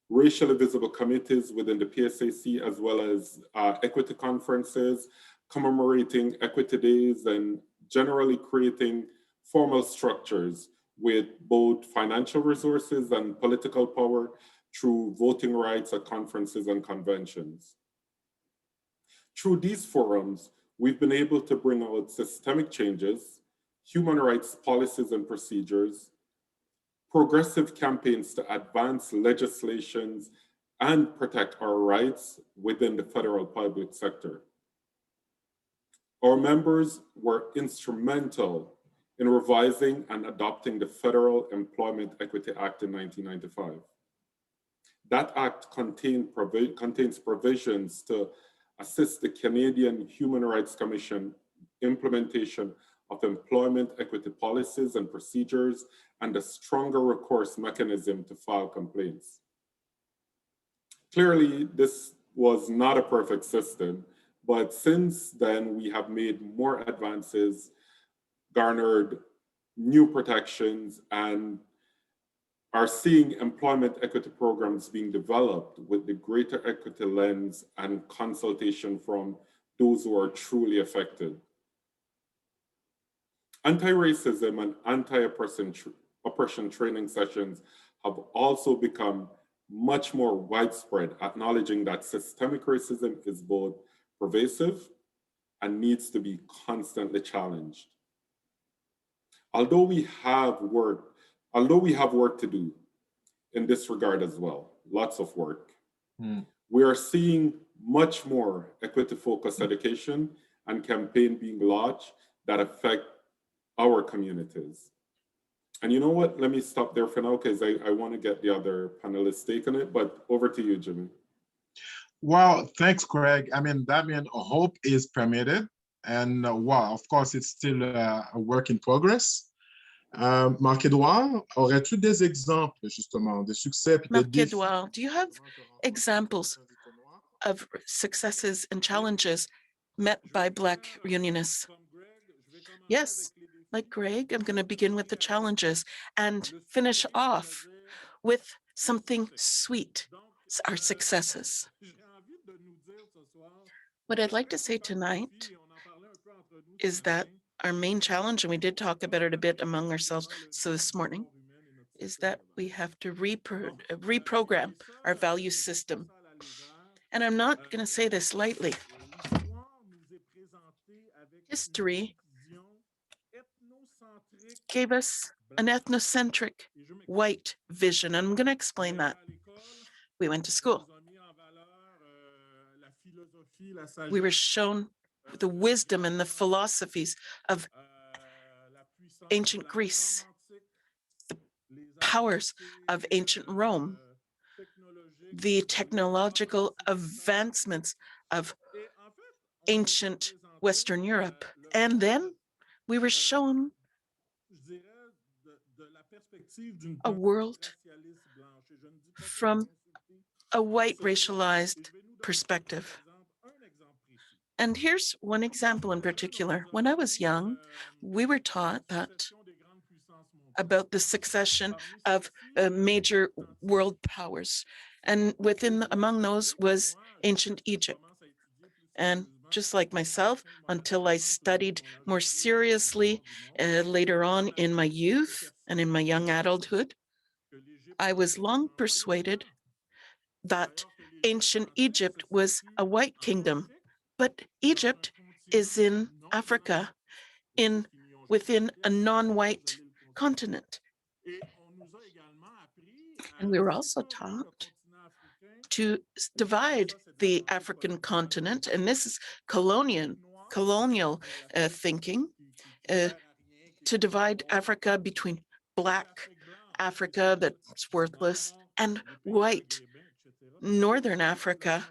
Speaker 5: racially visible committees within the PSAC, as well as equity conferences, commemorating equity days, and generally creating formal structures with both financial resources and political power through voting rights at conferences and conventions. Through these forums, we've been able to bring out systemic changes, human rights policies and procedures, progressive campaigns to advance legislations and protect our rights within the federal public sector. Our members were instrumental in revising and adopting the Federal Employment Equity Act in 1995. That act contains provisions to assist the Canadian Human Rights Commission implementation of employment equity policies and procedures, and a stronger recourse mechanism to file complaints. Clearly, this was not a perfect system, but since then we have made more advances, garnered new protections, and are seeing employment equity programs being developed with the greater equity lens and consultation from those who are truly affected. Anti-racism and anti-oppression training sessions have also become much more widespread, acknowledging that systemic racism is both pervasive and needs to be constantly challenged. Although we have work to do in this regard as well, lots of work, we are seeing much more equity-focused education and campaign being launched that affect our communities. And you know what? Let me stop there for now because I want to get the other panelists taking it, but over to you, Jimmy.
Speaker 4: Well, thanks, Craig. I mean, that means hope is permitted. And wow, of course, it's still a work in progress. Marc-Edouard, aurais-tu des exemples, justement, de succès?
Speaker 7: Marc-Edouard, do you have examples of successes and challenges met by Black unionists? Yes, like Greg, I'm going to begin with the challenges and finish off with something sweet, our successes. What I'd like to say tonight is that our main challenge, and we did talk about it a bit among ourselves so this morning, is that we have to reprogram our value system. And I'm not going to say this lightly. History gave us an ethnocentric white vision, and I'm going to explain that. We went to school. We were shown the wisdom and the philosophies of ancient Greece, the powers of ancient Rome, the technological advancements of ancient Western Europe. And then we were shown a world from a white racialized perspective. And here's one example in particular. When I was young, we were taught that about the succession of major world powers. And among those was ancient Egypt. And just like myself, until I studied more seriously later on in my youth and in my young adulthood, I was long persuaded that ancient Egypt was a white kingdom, but Egypt is in Africa, within a non-white continent. And we were also taught to divide the African continent, and this is colonial thinking, to divide Africa between Black Africa that's worthless and white Northern Africa.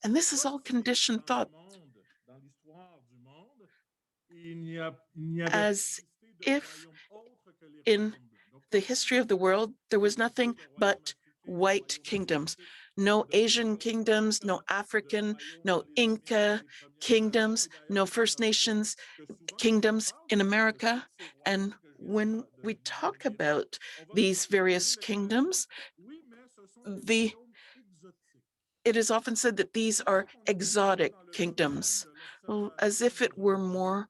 Speaker 7: And this is all conditioned thought, as if in the history of the world, there was nothing but white kingdoms, no Asian kingdoms, no African, no Inca kingdoms, no First Nations kingdoms in America. And when we talk about these various kingdoms, it is often said that these are exotic kingdoms, as if it were more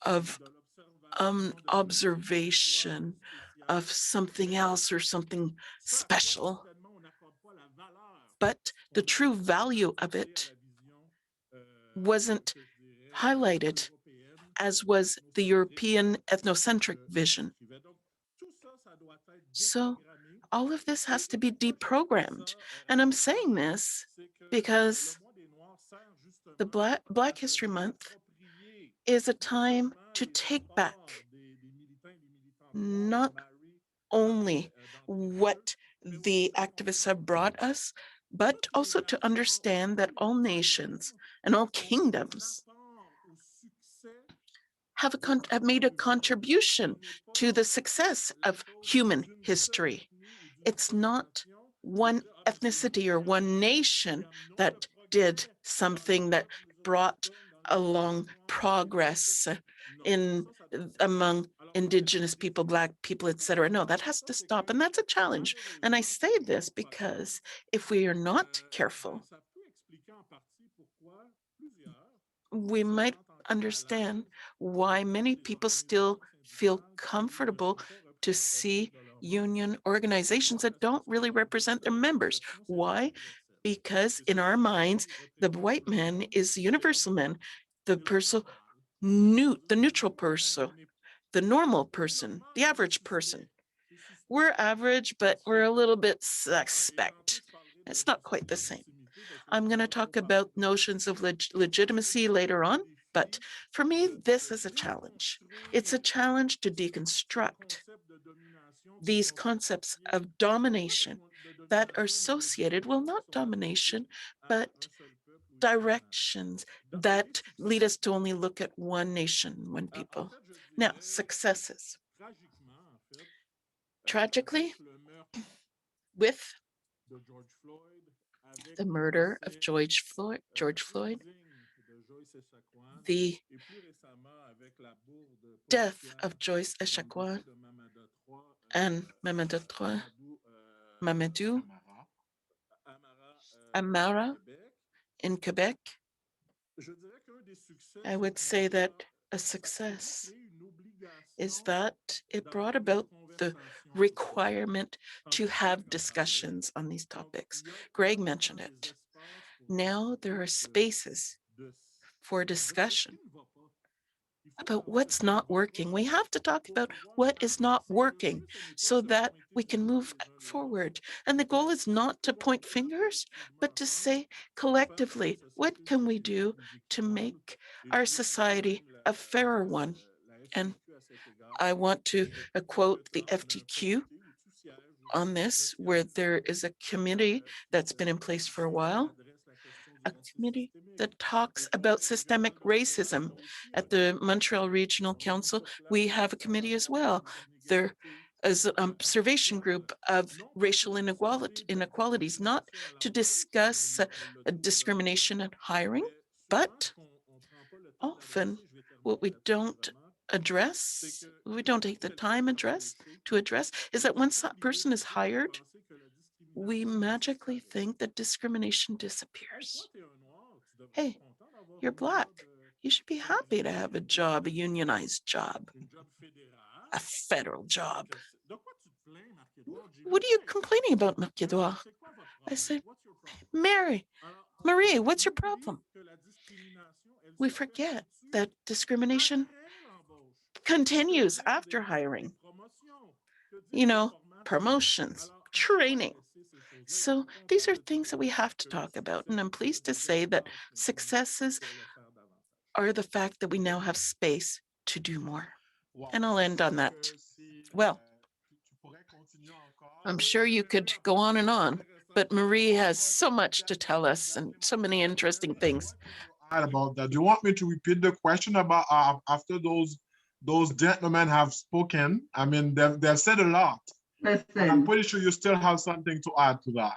Speaker 7: of observation of something else or something special. But the true value of it wasn't highlighted, as was the European ethnocentric vision. So all of this has to be deprogrammed. And I'm saying this because the Black History Month is a time to take back not only what the activists have brought us, but also to understand that all nations and all kingdoms have made a contribution to the success of human history. It's not one ethnicity or one nation that did something that brought along progress among Indigenous people, Black people, etc. No, that has to stop. And that's a challenge. And I say this because if we are not careful, we might understand why many people still feel comfortable to see union organizations that don't really represent their members. Why? Because in our minds, the white man is the universal man, the neutral person, the normal person, the average person. We're average, but we're a little bit suspect. It's not quite the same. I'm going to talk about notions of legitimacy later on, but for me, this is a challenge. It's a challenge to deconstruct these concepts of domination that are associated, well, not domination, but directions that lead us to only look at one nation, one people. Now, successes. Tragically, with the murder of George Floyd, the death of Joyce Echaquan and Mamadou Amara in Quebec, I would say that a success is that it brought about the requirement to have discussions on these topics. Greg mentioned it. Now there are spaces for discussion about what's not working. We have to talk about what is not working so that we can move forward. And the goal is not to point fingers, but to say collectively, what can we do to make our society a fairer one? And I want to quote the FTQ on this, where there is a committee that's been in place for a while a committee that talks about systemic racism. At the Montreal Regional Council, we have a committee as well. There is an observation group of racial inequalities, not to discuss discrimination at hiring, but often what we don't address, we don't take the time to address is that once that person is hired, we magically think that discrimination disappears. Hey, you're Black. You should be happy to have a job, a unionized job, a federal job. What are you complaining about, Marc-Edouard? I said, Marie, what's your problem? We forget that discrimination continues after hiring. You know, promotions, training. So these are things that we have to talk about. And I'm pleased to say that successes are the fact that we now have space to do more. And I'll end on that. Well, I'm sure you could go on and on, but Marie has so much to tell us and so many interesting things.
Speaker 4: About that, do you want me to repeat the question about after those gentlemen have spoken? I mean, they've said a lot.
Speaker 6: Listen,
Speaker 4: I'm pretty sure you still have something to add to that.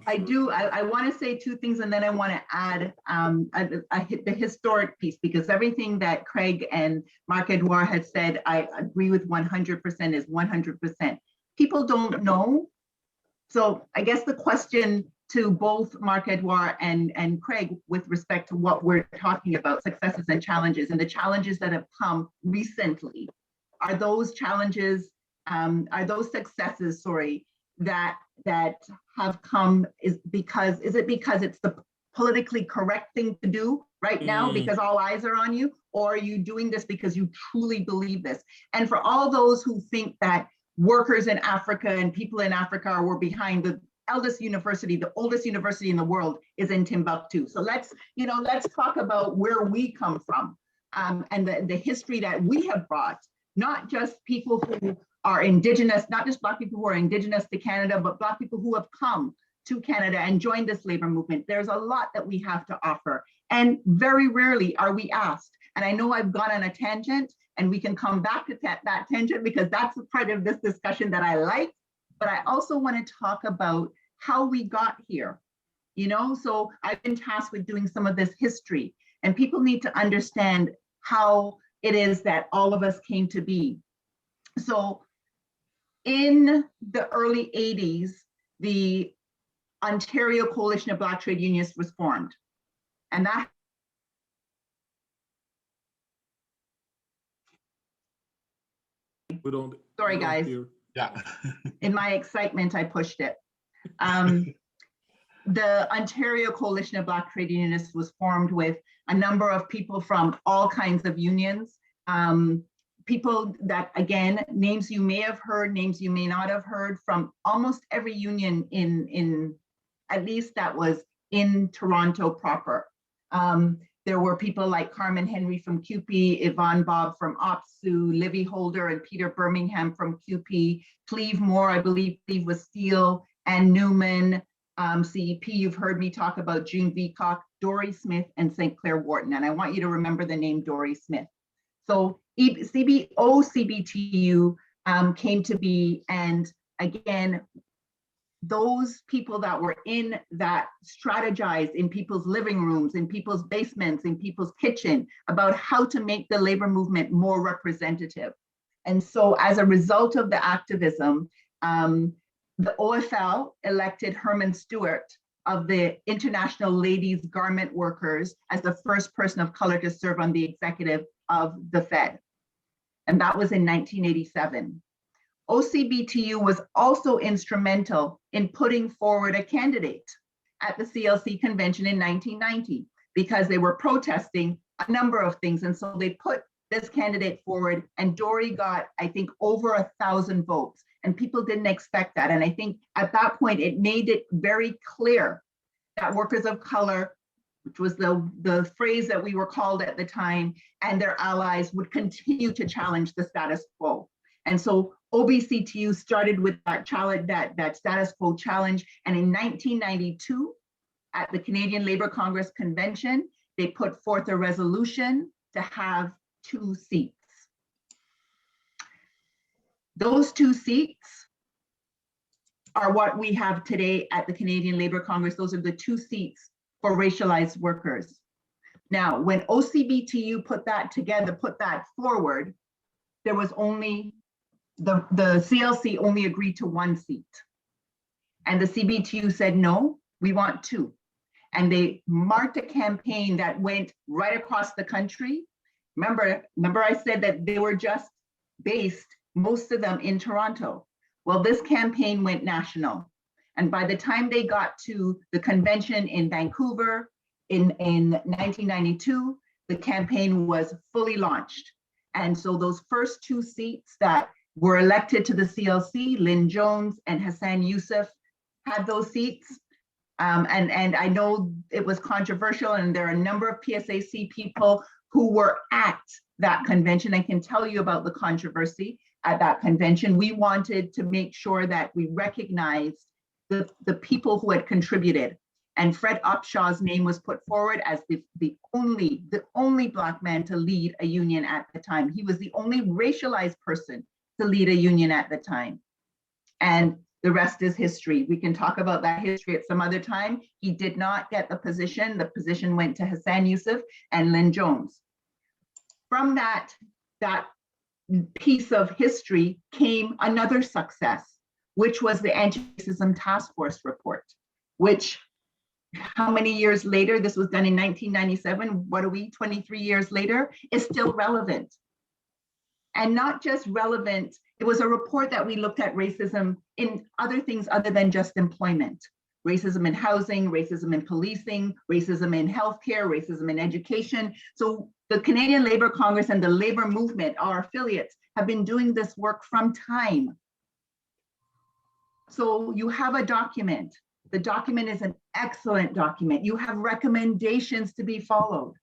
Speaker 6: I do. I want to say two things, and then I want to add the historic piece, because everything that Craig and Marc-Edouard had said, I agree with 100%, is 100%. People don't know. So I guess the question to both Marc-Edouard and Craig with respect to what we're talking about, successes and challenges, and the challenges that have come recently, are those challenges, are those successes, that have come, is it because it's the politically correct thing to do right now because all eyes are on you, or are you doing this because you truly believe this? And for all those who think that workers in Africa and people in Africa were behind, the oldest university in the world is in Timbuktu. So let's talk about where we come from, and the history that we have brought, not just people who are Indigenous, not just Black people who are Indigenous to Canada, but Black people who have come to Canada and joined this labor movement. There's a lot that we have to offer, and very rarely are we asked. And I know I've gone on a tangent, and we can come back to that tangent because that's a part of this discussion that I like. But I also want to talk about how we got here. So I've been tasked with doing some of this history, and people need to understand how it is that all of us came to be. So in the early 80s, the Ontario Coalition of Black Trade Unions was formed. And that sorry, guys.
Speaker 4: Yeah.
Speaker 6: In my excitement, I pushed it. The Ontario Coalition of Black Trade Unionists was formed with a number of people from all kinds of unions. People that, again, names you may have heard, names you may not have heard, from almost every union in at least that was in Toronto proper. There were people like Carmen Henry from CUPE, Yvonne Bob from OPSU, Livy Holder and Peter Birmingham from CUPE, Cleve Moore, I believe Cleve was Steele, and Newman, CEP, you've heard me talk about June Veacock, Dory Smith, and St. Clair Wharton. And I want you to remember the name Dory Smith. So OCBTU came to be, and again, those people that were in that strategized in people's living rooms, in people's basements, in people's kitchen about how to make the labor movement more representative. And so as a result of the activism, the OFL elected Herman Stewart of the International Ladies Garment Workers as the first person of color to serve on the executive of the Fed. And that was in 1987. OCBTU was also instrumental in putting forward a candidate at the CLC convention in 1990 because they were protesting a number of things. And so they put this candidate forward, and Dory got, I think, over 1,000 votes. And people didn't expect that. And I think at that point, it made it very clear that workers of color, which was the phrase that we were called at the time, and their allies would continue to challenge the status quo. And so OBCTU started with that challenge, that status quo challenge. And in 1992, at the Canadian Labour Congress Convention, they put forth a resolution to have 2 seats. Those 2 seats are what we have today at the Canadian Labour Congress. Those are the 2 seats for racialized workers. Now, when OCBTU put that together, put that forward, there was only, the CLC only agreed to 1 seat. And the CBTU said, no, we want 2. And they marked a campaign that went right across the country. Remember I said that they were just based, most of them, in Toronto. Well, this campaign went national. And by the time they got to the convention in Vancouver in 1992, the campaign was fully launched. And so those first 2 seats that were elected to the CLC, Lynn Jones and Hassan Youssef, had those seats. And I know it was controversial, and there are a number of PSAC people who were at that convention. I can tell you about the controversy at that convention. We wanted to make sure that we recognized the people who had contributed. And Fred Upshaw's name was put forward as the only Black man to lead a union at the time. He was the only racialized person to lead a union at the time. And the rest is history. We can talk about that history at some other time. He did not get the position. The position went to Hassan Youssef and Lynn Jones. From that piece of history came another success, which was the Anti-Racism Task Force report, which, how many years later? This was done in 1997. What are we, 23 years later? Is still relevant. And not just relevant, it was a report that we looked at racism in other things other than just employment. Racism in housing, racism in policing, racism in healthcare, racism in education. So the Canadian Labour Congress and the labor movement, our affiliates, have been doing this work from time. So you have a document. The document is an excellent document. You have recommendations to be followed.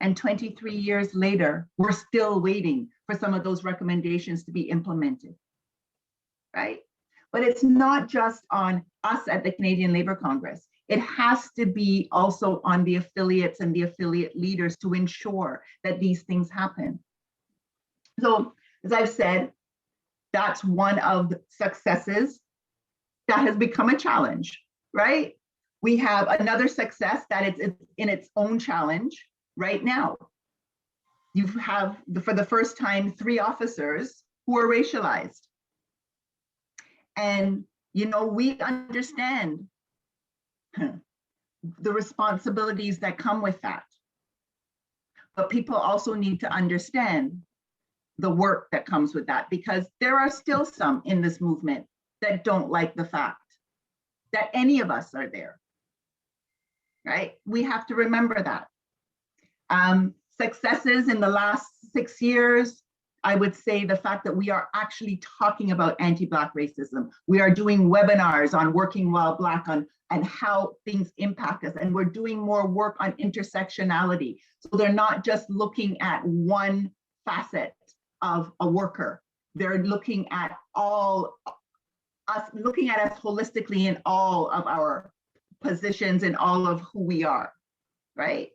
Speaker 6: And 23 years later, we're still waiting for some of those recommendations to be implemented, right? But it's not just on us at the Canadian Labour Congress. It has to be also on the affiliates and the affiliate leaders to ensure that these things happen. So, as I've said, that's one of the successes that has become a challenge, right? We have another success that it's in its own challenge right now. You have, for the first time, 3 officers who are racialized. And, you know, we understand the responsibilities that come with that. But people also need to understand the work that comes with that, because there are still some in this movement that don't like the fact that any of us are there, right? We have to remember that. Successes in the last 6 years, I would say the fact that we are actually talking about anti-Black racism. We are doing webinars on working while Black and how things impact us. And we're doing more work on intersectionality. So they're not just looking at one facet of a worker. They're looking at us holistically in all of our positions and all of who we are, right?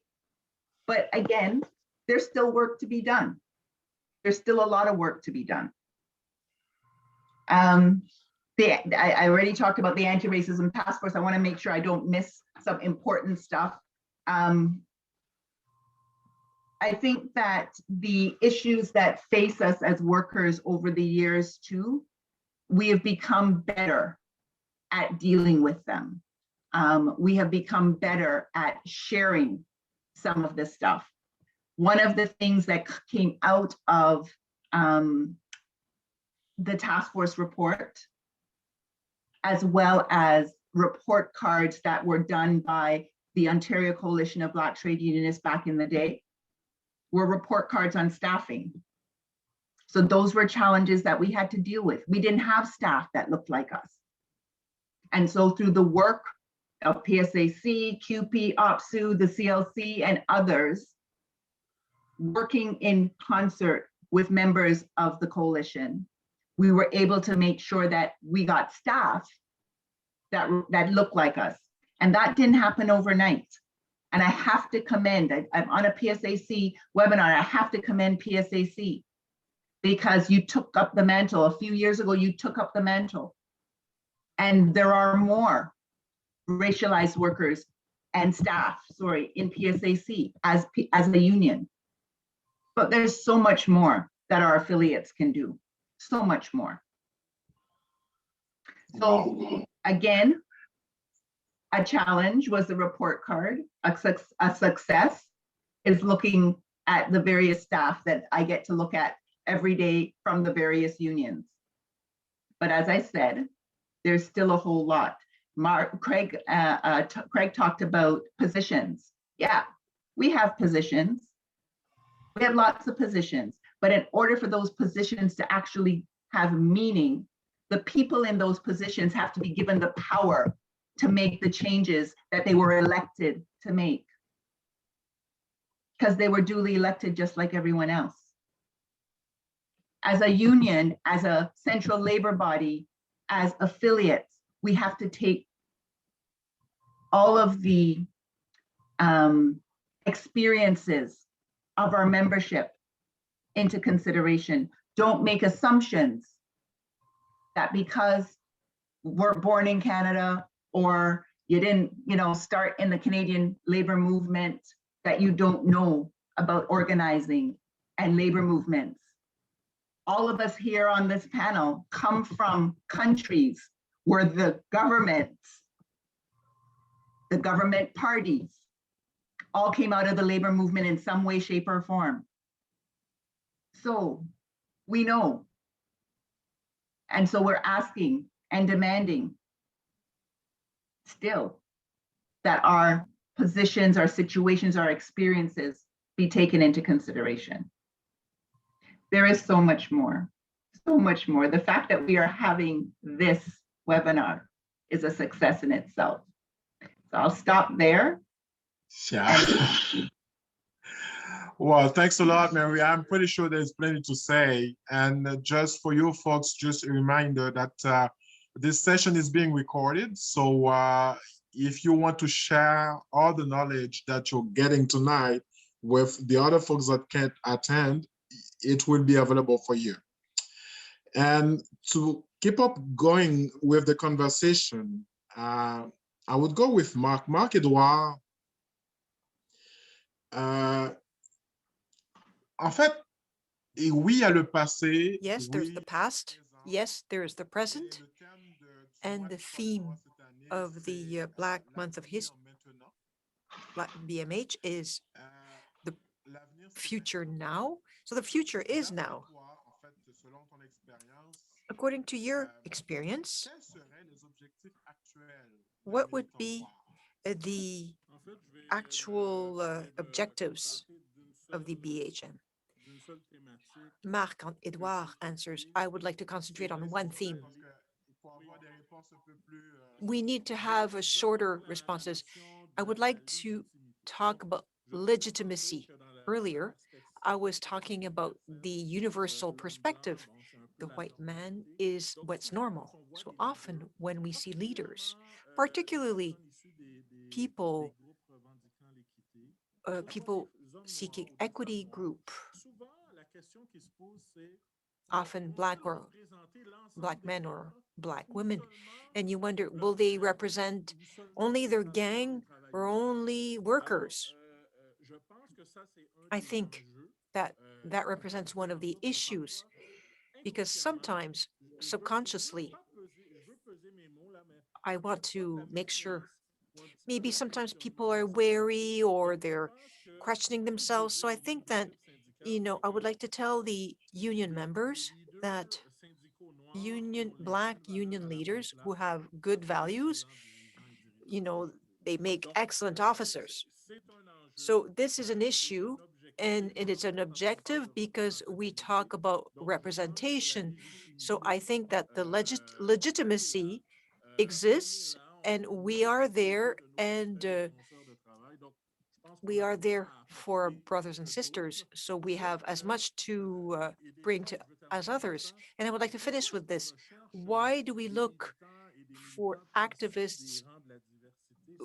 Speaker 6: But again, there's still work to be done. There's still a lot of work to be done. I already talked about the Anti-Racism Task Force. I want to make sure I don't miss some important stuff. I think that the issues that face us as workers over the years too, we have become better at dealing with them. We have become better at sharing some of this stuff. One of the things that came out of the task force report, as well as report cards that were done by the Ontario Coalition of Black Trade Unionists back in the day, were report cards on staffing. So those were challenges that we had to deal with. We didn't have staff that looked like us. And so through the work of PSAC, CUPE, OPSU, the CLC, and others, working in concert with members of the coalition, we were able to make sure that we got staff that looked like us. And that didn't happen overnight. And I have to commend, I'm on a PSAC webinar, I have to commend PSAC because you took up the mantle. A few years ago, you took up the mantle. And there are more racialized workers and staff, in PSAC as a union. But there's so much more that our affiliates can do, so much more. So again, a challenge was the report card. A success is looking at the various staff that I get to look at every day from the various unions. But as I said, there's still a whole lot. Craig talked about positions. Yeah, we have positions. We have lots of positions, but in order for those positions to actually have meaning, the people in those positions have to be given the power to make the changes that they were elected to make, because they were duly elected just like everyone else. As a union, as a central labor body, as affiliates, we have to take all of the experiences of our membership into consideration. Don't make assumptions that because we're born in Canada or you didn't, start in the Canadian labor movement, that you don't know about organizing and labor movements. All of us here on this panel come from countries where the government parties all came out of the labor movement in some way, shape, or form. So we know. And so we're asking and demanding still that our positions, our situations, our experiences be taken into consideration. There is so much more, so much more. The fact that we are having this webinar is a success in itself. So I'll stop there.
Speaker 4: Yeah. Well, thanks a lot, Mary. I'm pretty sure there's plenty to say. And just for you folks, just a reminder that this session is being recorded. So if you want to share all the knowledge that you're getting tonight with the other folks that can't attend, it will be available for you. And to keep up going with the conversation, I would go with Marc. Marc-Edouard, en fait, et oui à le passé.
Speaker 3: Yes, there's the past. Yes, there's the present. And the theme of the Black Month of History, Black BMH, is the future now. So the future is now. According to your experience, what would be the actual objectives of the BHM? Marc-Edouard answers, I would like to concentrate on one theme. We need to have shorter responses. I would like to talk about legitimacy. Earlier, I was talking about the universal perspective. The white man is what's normal. So often when we see leaders, particularly people seeking equity group, often Black men or Black women, and you wonder, will they represent only their gang or only workers? I think that represents one of the issues, because sometimes subconsciously, I want to make sure, maybe sometimes people are wary or they're questioning themselves. So I think that, I would like to tell the union members that Black union leaders who have good values, they make excellent officers. So this is an issue, and it's an objective because we talk about representation. So I think that the legitimacy exists, and we are there, and we are there for brothers and sisters. So we have as much to bring to as others. And I would like to finish with this. Why do we look for activists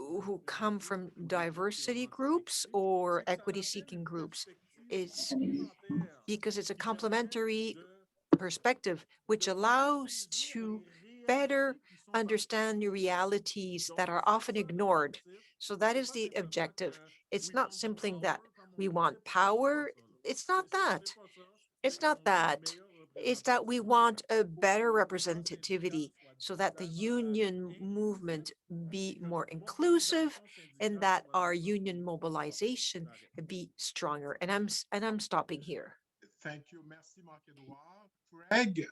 Speaker 3: who come from diversity groups or equity-seeking groups. It's because it's a complementary perspective, which allows to better understand the realities that are often ignored. So that is the objective. It's not simply that we want power. It's not that. It's not that. It's that we want a better representativity so that the union movement be more inclusive and that our union mobilization be stronger. And I'm stopping here.
Speaker 4: Thank you. Merci, Marc-Edouard. Craig,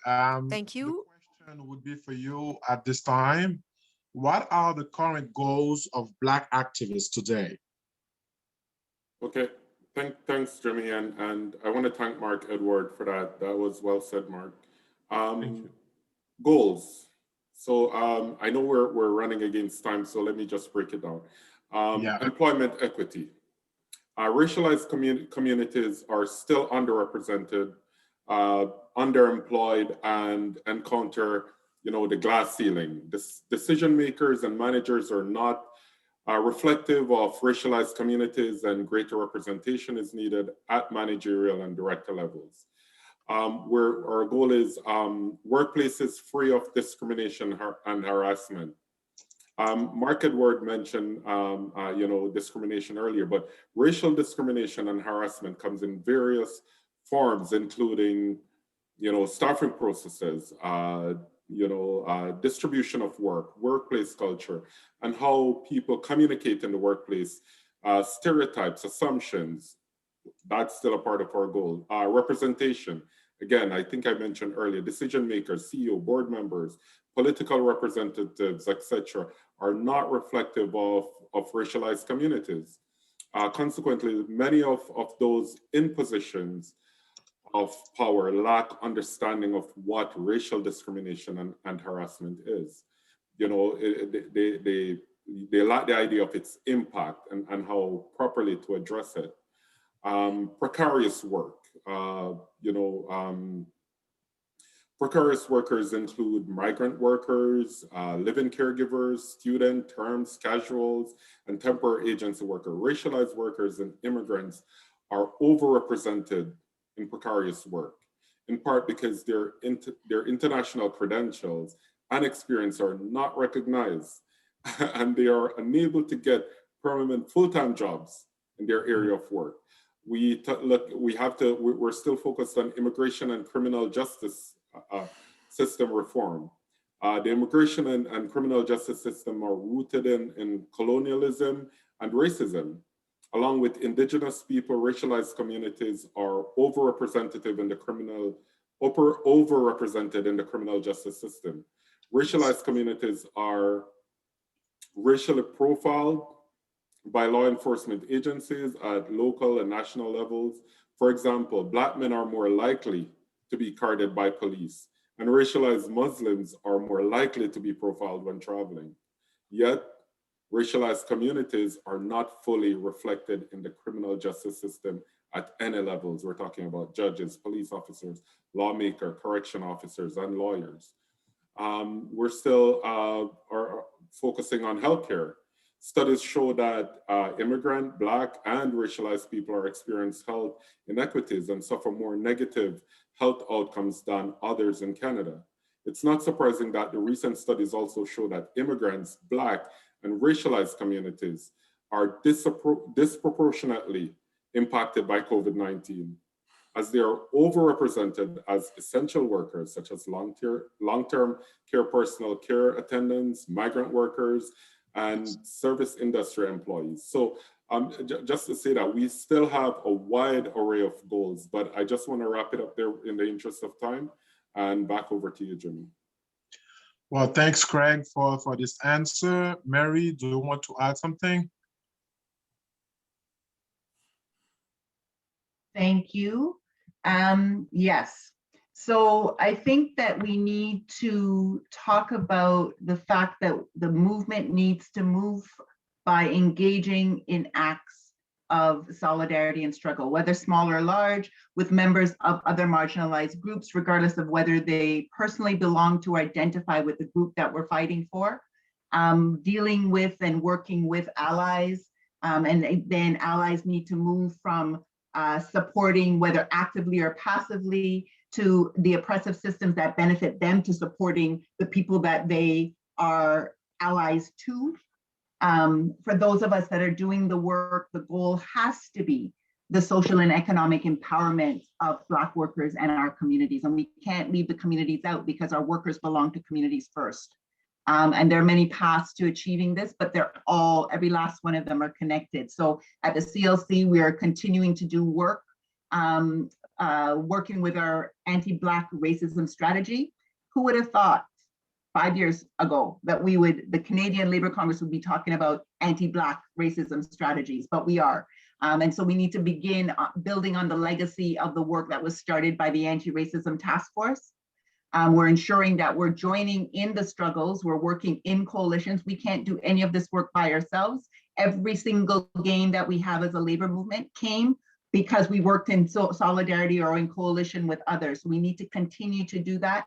Speaker 3: Thank
Speaker 4: the
Speaker 3: you.
Speaker 4: question would be for you at this time. What are the current goals of Black activists today?
Speaker 5: Okay, thanks, Jimmy, and I want to thank Marc-Edouard for that. That was well said, Mark. Goals. So I know we're running against time, so let me just break it down. Employment equity. Racialized communities are still underrepresented, underemployed, and encounter, the glass ceiling. Decision makers and managers are not reflective of racialized communities, and greater representation is needed at managerial and director levels. Where our goal is workplaces free of discrimination and harassment. Marc-Edouard mentioned, discrimination earlier, but racial discrimination and harassment comes in various forms, including, staffing processes, distribution of work, workplace culture, and how people communicate in the workplace, stereotypes, assumptions. That's still a part of our goal. Representation. Again, I think I mentioned earlier, decision makers, CEO, board members, political representatives, etc., are not reflective of racialized communities. Consequently, many of those in positions of power lack understanding of what racial discrimination and harassment is. They lack the idea of its impact and how properly to address it. Precarious work. Precarious workers include migrant workers, live-in caregivers, student, terms, casuals, and temporary agency workers. Racialized workers and immigrants are overrepresented in precarious work, in part because their international credentials and experience are not recognized, and they are unable to get permanent full-time jobs in their area of work. We're still focused on immigration and criminal justice system reform. The immigration and criminal justice system are rooted in colonialism and racism. Along with indigenous people, racialized communities are overrepresented in the criminal justice system. Racialized communities are racially profiled by law enforcement agencies at local and national levels. For example, Black men are more likely to be carded by police, and racialized Muslims are more likely to be profiled when traveling. Yet, racialized communities are not fully reflected in the criminal justice system at any levels. We're talking about judges, police officers, lawmakers, correction officers, and lawyers. We're still are focusing on healthcare. Studies show that immigrant, Black, and racialized people are experiencing health inequities and suffer more negative health outcomes than others in Canada. It's not surprising that the recent studies also show that immigrants, Black, and racialized communities are disproportionately impacted by COVID-19, as they are overrepresented as essential workers, such as long-term care personnel, care attendants, migrant workers, and service industry employees. So just to say that we still have a wide array of goals, but I just want to wrap it up there in the interest of time, and back over to you, Jimmy.
Speaker 4: Well, thanks, Craig, for this answer. Mary, do you want to add something?
Speaker 6: Thank you. Yes. So I think that we need to talk about the fact that the movement needs to move by engaging in acts of solidarity and struggle, whether small or large, with members of other marginalized groups, regardless of whether they personally belong to or identify with the group that we're fighting for. dealing with and working with allies. And then allies need to move from supporting, whether actively or passively, to the oppressive systems that benefit them, to supporting the people that they are allies to. For those of us that are doing the work, the goal has to be the social and economic empowerment of Black workers and our communities. And we can't leave the communities out because our workers belong to communities first. And there are many paths to achieving this, but they're all, every last one of them are connected. So at the CLC, we are continuing to do work, working with our anti-Black racism strategy. Who would have thought 5 years ago that the Canadian Labour Congress would be talking about anti-Black racism strategies, but we are. And so we need to begin building on the legacy of the work that was started by the Anti-Racism Task Force. We're ensuring that we're joining in the struggles, we're working in coalitions. We can't do any of this work by ourselves. Every single gain that we have as a labor movement came because we worked in solidarity or in coalition with others. We need to continue to do that,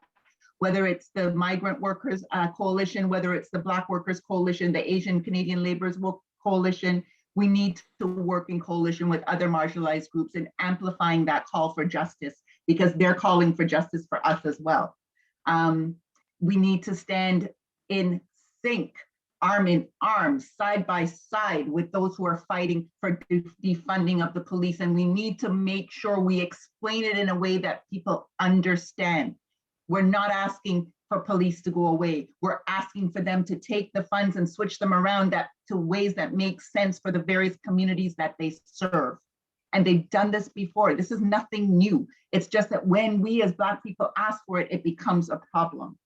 Speaker 6: whether it's the Migrant Workers Coalition, whether it's the Black Workers Coalition, the Asian Canadian Laborers Coalition. We need to work in coalition with other marginalized groups and amplifying that call for justice, because they're calling for justice for us as well. We need to stand in sync, arm in arm, side by side with those who are fighting for defunding of the police. And we need to make sure we explain it in a way that people understand. We're not asking for police to go away. We're asking for them to take the funds and switch them around to ways that make sense for the various communities that they serve. And they've done this before. This is nothing new. It's just that when we as Black people ask for it, it becomes a problem.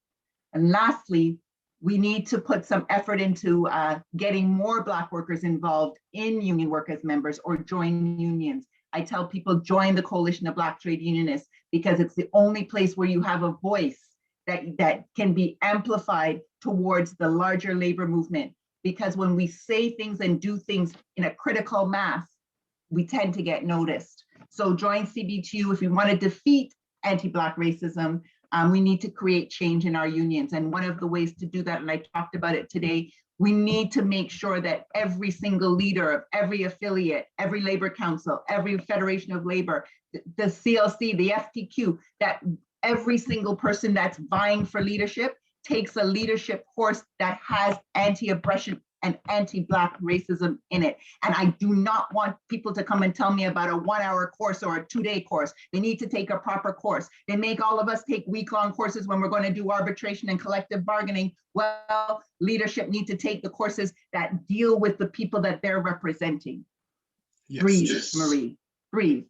Speaker 6: And lastly, we need to put some effort into getting more Black workers involved in union work as members or join unions. I tell people, join the Coalition of Black Trade Unionists, because it's the only place where you have a voice that can be amplified towards the larger labor movement. Because when we say things and do things in a critical mass, we tend to get noticed. So join CBTU if we want to defeat anti-Black racism. We need to create change in our unions. And one of the ways to do that, and I talked about it today, we need to make sure that every single leader of every affiliate, every labor council, every federation of labor, the CLC, the FTQ, that every single person that's vying for leadership takes a leadership course that has anti-oppression and anti-Black racism in it. And I do not want people to come and tell me about a 1-hour course or a 2-day course. They need to take a proper course. They make all of us take week-long courses when we're going to do arbitration and collective bargaining. Well, leadership need to take the courses that deal with the people that they're representing.
Speaker 4: Yes.
Speaker 6: Breathe, Marie, breathe.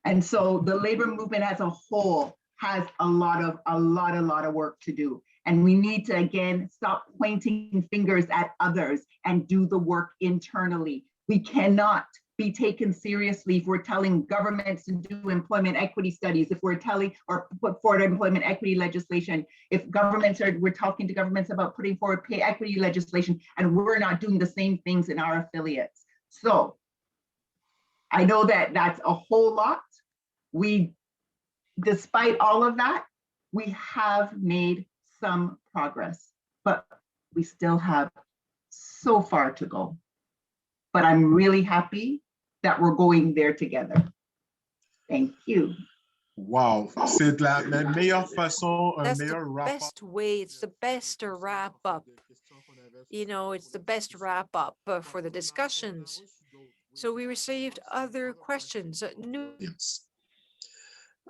Speaker 6: And so the labor movement as a whole has a lot of work to do. And we need to, again, stop pointing fingers at others and do the work internally. We cannot be taken seriously if we're telling governments to do employment equity studies, if we're telling or put forward employment equity legislation, if we're talking to governments about putting forward pay equity legislation, and we're not doing the same things in our affiliates. So I know that that's a whole lot. Despite all of that, we have made some progress, but we still have so far to go. But I'm really happy that we're going there together. Thank you.
Speaker 4: Wow, c'est la meilleure façon, un
Speaker 3: That's the
Speaker 4: meilleur wrap-up.
Speaker 3: best way, it's the best wrap up. You know, it's the best wrap up for the discussions. So we received other questions.
Speaker 4: Yes.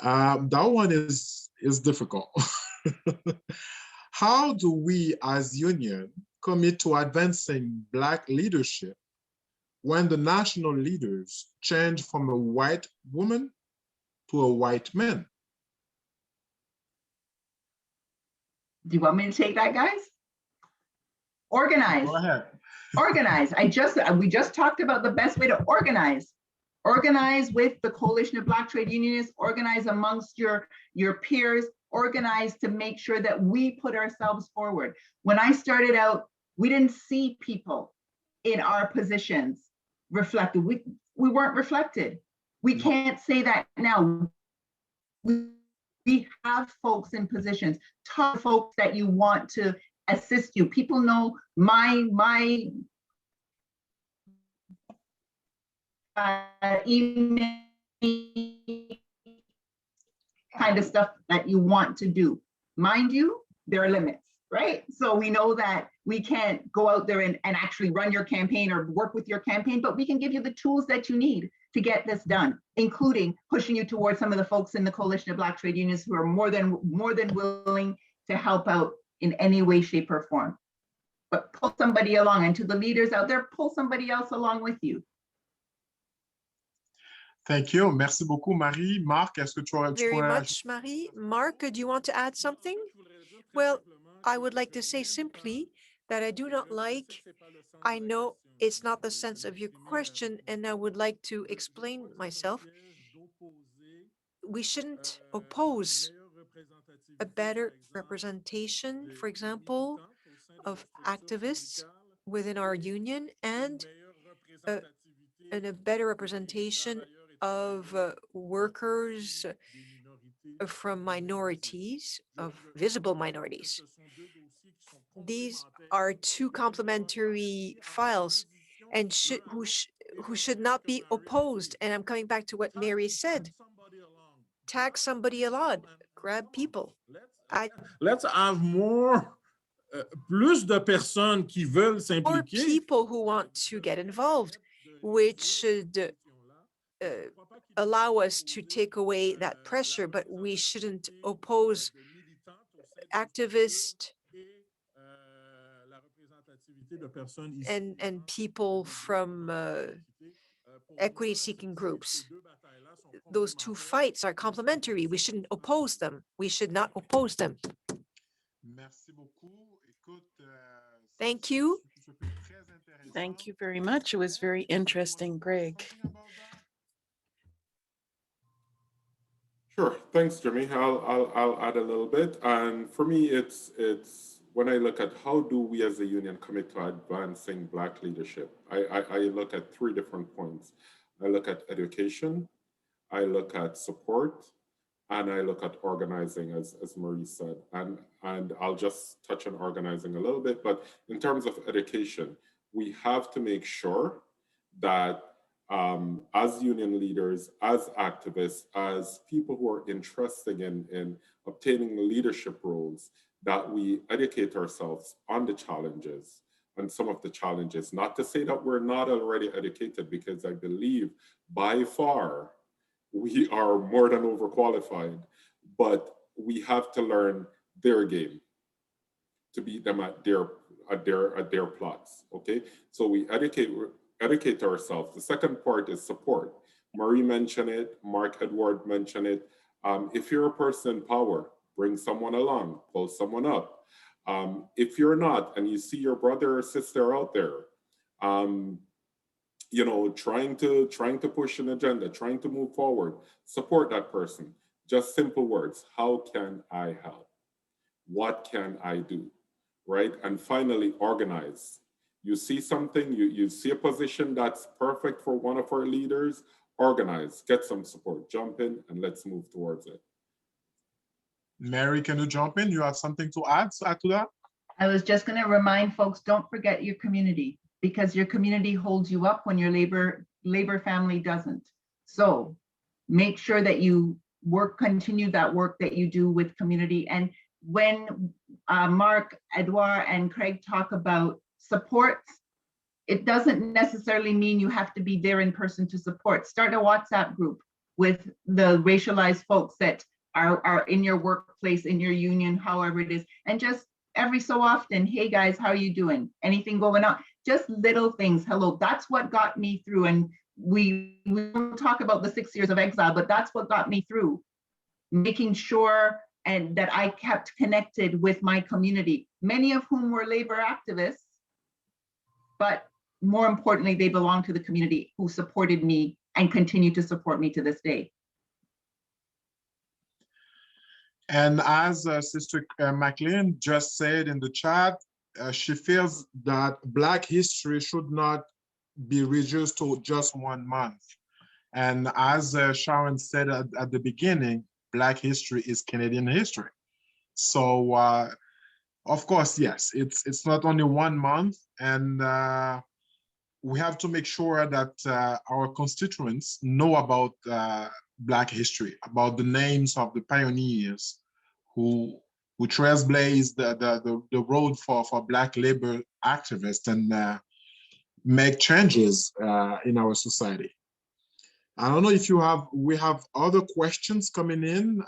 Speaker 4: That one is difficult. How do we as union commit to advancing Black leadership when the national leaders change from a white woman to a white man?
Speaker 6: Do you want me to take that, guys? Organize.
Speaker 4: Go ahead.
Speaker 6: Organize. We just talked about the best way to organize. Organize with the Coalition of Black Trade Unionists, organize amongst your peers, organize to make sure that we put ourselves forward. When I started out, we didn't see people in our positions reflected. We weren't reflected. We can't say that now. We have folks in positions, top folks that you want to assist you. People know my email kind of stuff that you want to do. Mind you, there are limits, right? So we know that we can't go out there and actually run your campaign or work with your campaign, but we can give you the tools that you need to get this done, including pushing you towards some of the folks in the Coalition of Black Trade Unions who are more than willing to help out in any way, shape, or form. But pull somebody along, and to the leaders out there, pull somebody else along with you.
Speaker 4: Thank you. Merci beaucoup, Marie. Marc, est-ce que tu
Speaker 3: Very
Speaker 4: pourrais
Speaker 3: much, Marie. Mark, do you want to add something? Well, I would like to say simply that I do not like, I know it's not the sense of your question, and I would like to explain myself. We shouldn't oppose a better representation, for example, of activists within our union and a better representation of workers from minorities, of visible minorities. These are two complementary files and who should not be opposed. And I'm coming back to what Mary said. Tag somebody along, grab people.
Speaker 8: Let's have more, plus de personnes qui veulent
Speaker 3: Or
Speaker 8: s'impliquer.
Speaker 3: people who want to get involved, which should allow us to take away that pressure, but we shouldn't oppose activists and people from equity-seeking groups. Those two fights are complementary. We shouldn't oppose them. We should not oppose them.
Speaker 4: Merci beaucoup. Écoute,
Speaker 3: Thank you.
Speaker 7: Thank you very much. It was very interesting, Greg.
Speaker 5: Sure. Thanks, Jimmy. I'll add a little bit. And for me, it's when I look at how do we as a union commit to advancing Black leadership, I look at 3 different points. I look at education, I look at support, and I look at organizing, as Marie said. And I'll just touch on organizing a little bit, but in terms of education, we have to make sure that as union leaders, as activists, as people who are interested in obtaining leadership roles, that we educate ourselves on the challenges, on some of the challenges. Not to say that we're not already educated, because I believe by far we are more than overqualified, but we have to learn their game to beat them at their plots, okay? So we educate ourselves. The second part is support. Marie mentioned it, Mark Edward mentioned it. If you're a person in power, bring someone along, pull someone up. If you're not, and you see your brother or sister out there, you know, trying to push an agenda, trying to move forward, support that person. Just simple words. How can I help? What can I do? Right? And finally, organize. You see something, you see a position that's perfect for one of our leaders, organize, get some support, jump in, and let's move towards it.
Speaker 4: Mary, can you jump in? You have something to add to that?
Speaker 6: I was just going to remind folks, don't forget your community, because your community holds you up when your labor family doesn't. So make sure that you continue that work that you do with community. And when Mark, Edouard, and Craig talk about support, it doesn't necessarily mean you have to be there in person to support. Start a WhatsApp group with the racialized folks that are in your workplace, in your union, however it is, and just every so often, hey guys, how are you doing? Anything going on? Just little things. Hello, that's what got me through. And we won't talk about the 6 years of exile, but that's what got me through, making sure and that I kept connected with my community, many of whom were labor activists, but more importantly, they belong to the community who supported me and continue to support me to this day.
Speaker 4: And as Sister McLean just said in the chat, she feels that Black history should not be reduced to just 1 month. And as Sharon said at the beginning, Black history is Canadian history. So Of course, yes. It's not only 1 month, and we have to make sure that our constituents know about Black history, about the names of the pioneers who trailblazed the road for Black labor activists and make changes in our society. I don't know if we have other questions coming in.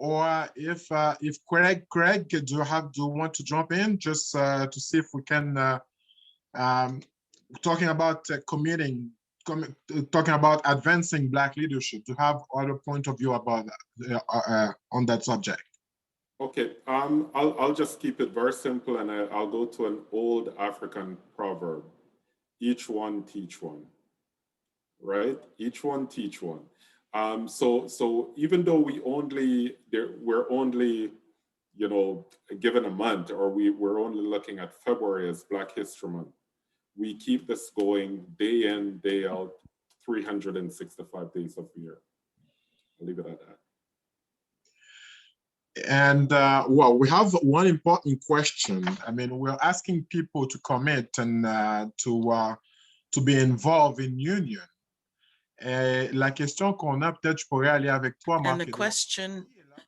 Speaker 4: Or if Craig, do you want to jump in just to see if we can talking about talking about advancing Black leadership, to have other point of view about that, on that subject.
Speaker 5: Okay, I'll just keep it very simple, and I'll go to an old African proverb: each one teach one, right? Each one teach one. So even though we're only, you know, given a month, or we're only looking at February as Black History Month, we keep this going day in, day out, 365 days of the year. I'll leave it at that.
Speaker 4: And well, we have one important question. I mean, we're asking people to commit and to be involved in union. La question qu'on a, peut-être je pourrais aller avec toi,
Speaker 7: And the
Speaker 4: Marc-Edouard.
Speaker 7: question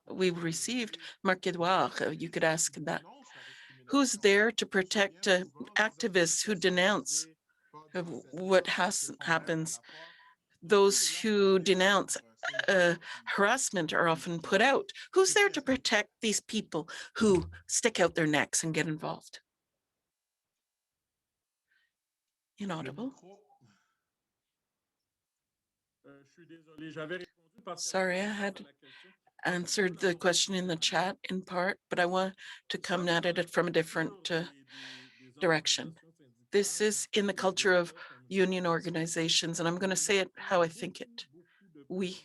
Speaker 7: we received, Marc-Edouard, you could ask that. Who's there to protect activists who denounce what happens? Those who denounce harassment are often put out. Who's there to protect these people who stick out their necks and get involved? Inaudible. Sorry, I had answered the question in the chat in part, but I want to come at it from a different direction. This is in the culture of union organizations, and I'm going to say it how I think it. We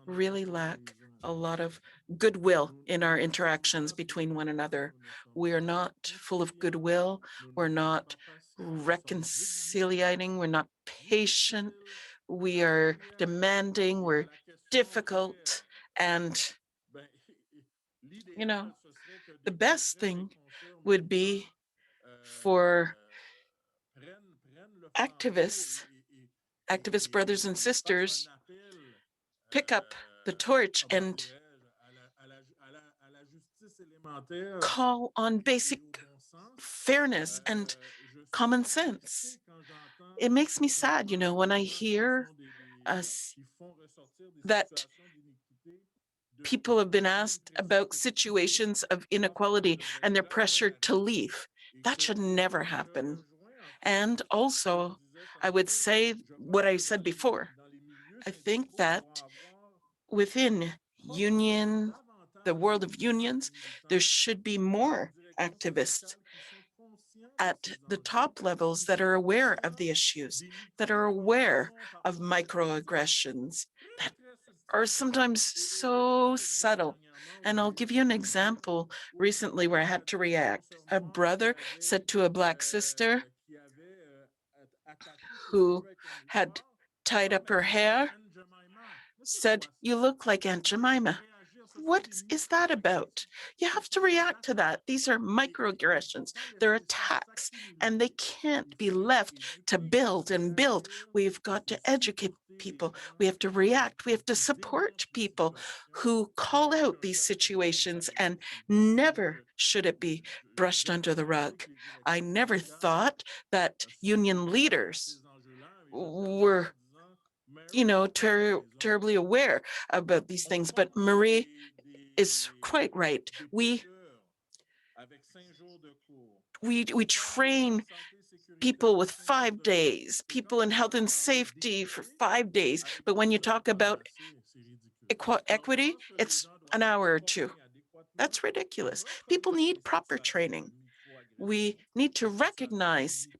Speaker 7: really lack a lot of goodwill in our interactions between one another. We are not full of goodwill. We're not reconciliating. We're not patient. We are demanding. We're difficult. And, you know, the best thing would be for activist brothers and sisters, pick up the torch and call on basic fairness and common sense. It makes me sad, you know, when I hear that people have been asked about situations of inequality and they're pressured to leave. That should never happen. And also, I would say what I said before. I think that within the world of unions, there should be more activists at the top levels that are aware of the issues, that are aware of microaggressions that are sometimes so subtle. And I'll give you an example recently where I had to react. A brother said to a Black sister who had tied up her hair, said, "You look like Aunt Jemima." What is that about? You have to react to that. These are microaggressions. They're attacks, and they can't be left to build and build. We've got to educate people. We have to react. We have to support people who call out these situations, and never should it be brushed under the rug. I never thought that union leaders were, you know, terribly aware about these things, but Marie is quite right. We train people with 5 days, people in health and safety for 5 days. But when you talk about equity, it's an hour or two. That's ridiculous. People need proper training. We need to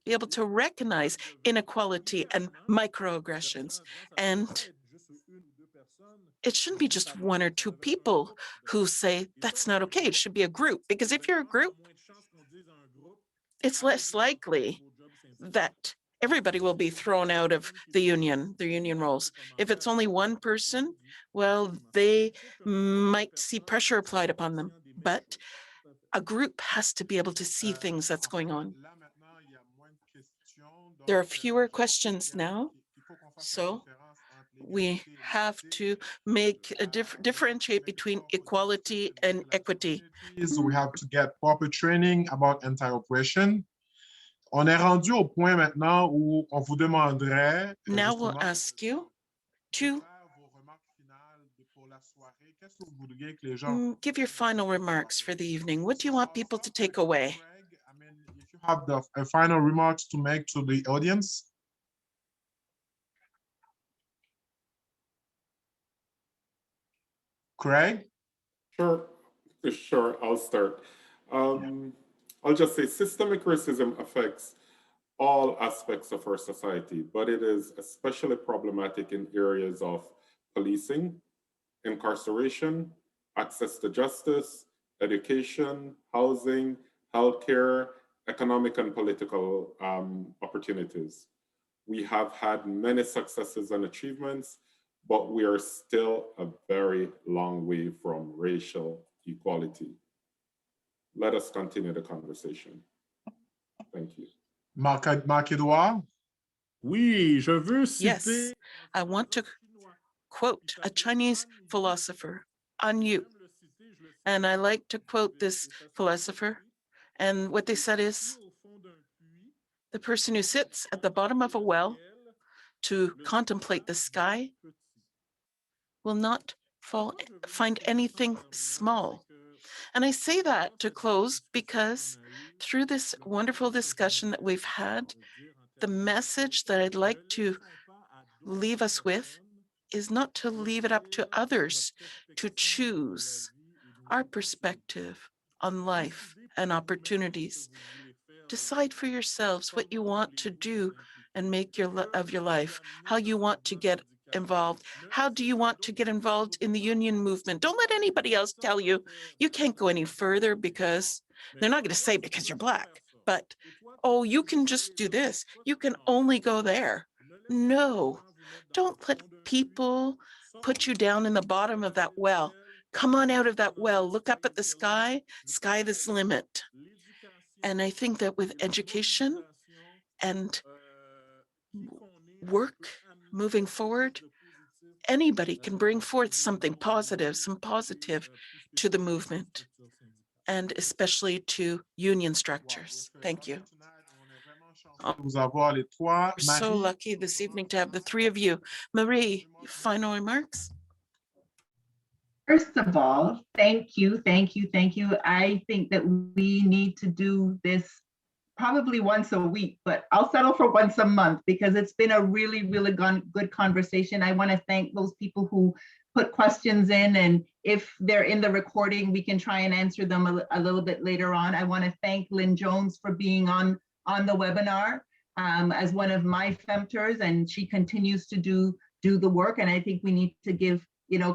Speaker 7: be able to recognize inequality and microaggressions. And it shouldn't be just one or two people who say that's not okay. It should be a group, because if you're a group, it's less likely that everybody will be thrown out of the union, their union roles. If it's only one person, well, they might see pressure applied upon them, but a group has to be able to see things that's going on. There are fewer questions now, so we have to make a differentiate between equality and equity.
Speaker 4: We have to get proper training about anti-oppression. On est rendu au point maintenant où on vous demanderait
Speaker 7: Now we'll
Speaker 4: justement
Speaker 7: ask you to
Speaker 4: faire vos remarques finales pour la soirée. Qu'est-ce que vous voudriez que les gens
Speaker 7: give your final remarks for the evening. What do you want people to take away?
Speaker 4: Craig, I mean, if you have the final remarks to make to the audience. Craig?
Speaker 5: Sure, I'll start. I'll just say systemic racism affects all aspects of our society, but it is especially problematic in areas of policing, incarceration, access to justice, education, housing, healthcare, economic and political opportunities. We have had many successes and achievements, but we are still a very long way from racial equality. Let us continue the conversation. Thank you.
Speaker 4: Marc-Edouard?
Speaker 8: Oui, je veux citer.
Speaker 7: Yes, I want to quote a Chinese philosopher, An Yu. And I like to quote this philosopher. And what they said is, the person who sits at the bottom of a well to contemplate the sky will not find anything small. And I say that to close because through this wonderful discussion that we've had, the message that I'd like to leave us with is not to leave it up to others to choose our perspective on life and opportunities. Decide for yourselves what you want to do and make of your life, how you want to get involved. How do you want to get involved in the union movement? Don't let anybody else tell you you can't go any further because they're not going to say because you're Black, but, oh, you can just do this. You can only go there. No, don't let people put you down in the bottom of that well. Come on out of that well, look up at the sky, sky this limit. And I think that with education and work moving forward, anybody can bring forth something positive, some positive to the movement, and especially to union structures. Thank you. We're so lucky this evening to have the three of you. Marie, final remarks?
Speaker 6: First of all, thank you, thank you, thank you. I think that we need to do this probably once a week, but I'll settle for once a month because it's been a really, really good conversation. I want to thank those people who put questions in, and if they're in the recording, we can try and answer them a little bit later on. I want to thank Lynn Jones for being on the webinar as one of my femtors, and she continues to do the work, and I think we need to give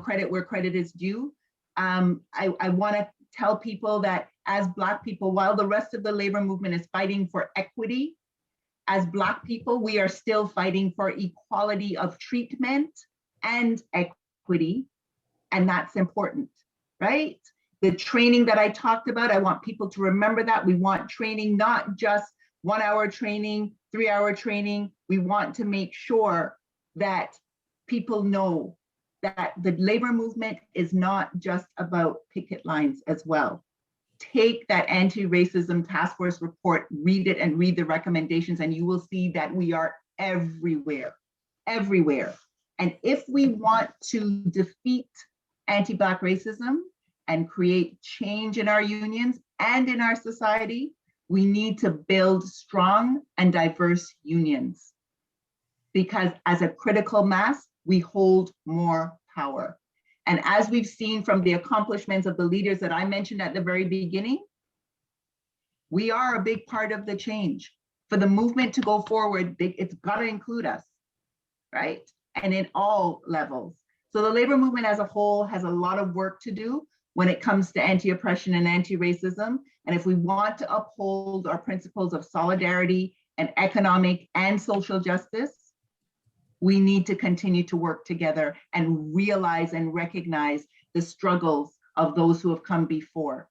Speaker 6: credit where credit is due. I want to tell people that as Black people, while the rest of the labor movement is fighting for equity, as Black people, we are still fighting for equality of treatment and equity, and that's important, right? The training that I talked about, I want people to remember that. We want training, not just 1 hour training, 3 hour training. We want to make sure that people know that the labor movement is not just about picket lines as well. Take that anti-racism task force report, read it and read the recommendations, and you will see that we are everywhere, everywhere. And if we want to defeat anti-Black racism and create change in our unions and in our society, we need to build strong and diverse unions. Because as a critical mass, we hold more power. And as we've seen from the accomplishments of the leaders that I mentioned at the very beginning, we are a big part of the change. For the movement to go forward, it's got to include us, right? And in all levels. So the labor movement as a whole has a lot of work to do when it comes to anti-oppression and anti-racism. And if we want to uphold our principles of solidarity, and economic and social justice, we need to continue to work together and realize and recognize the struggles of those who have come before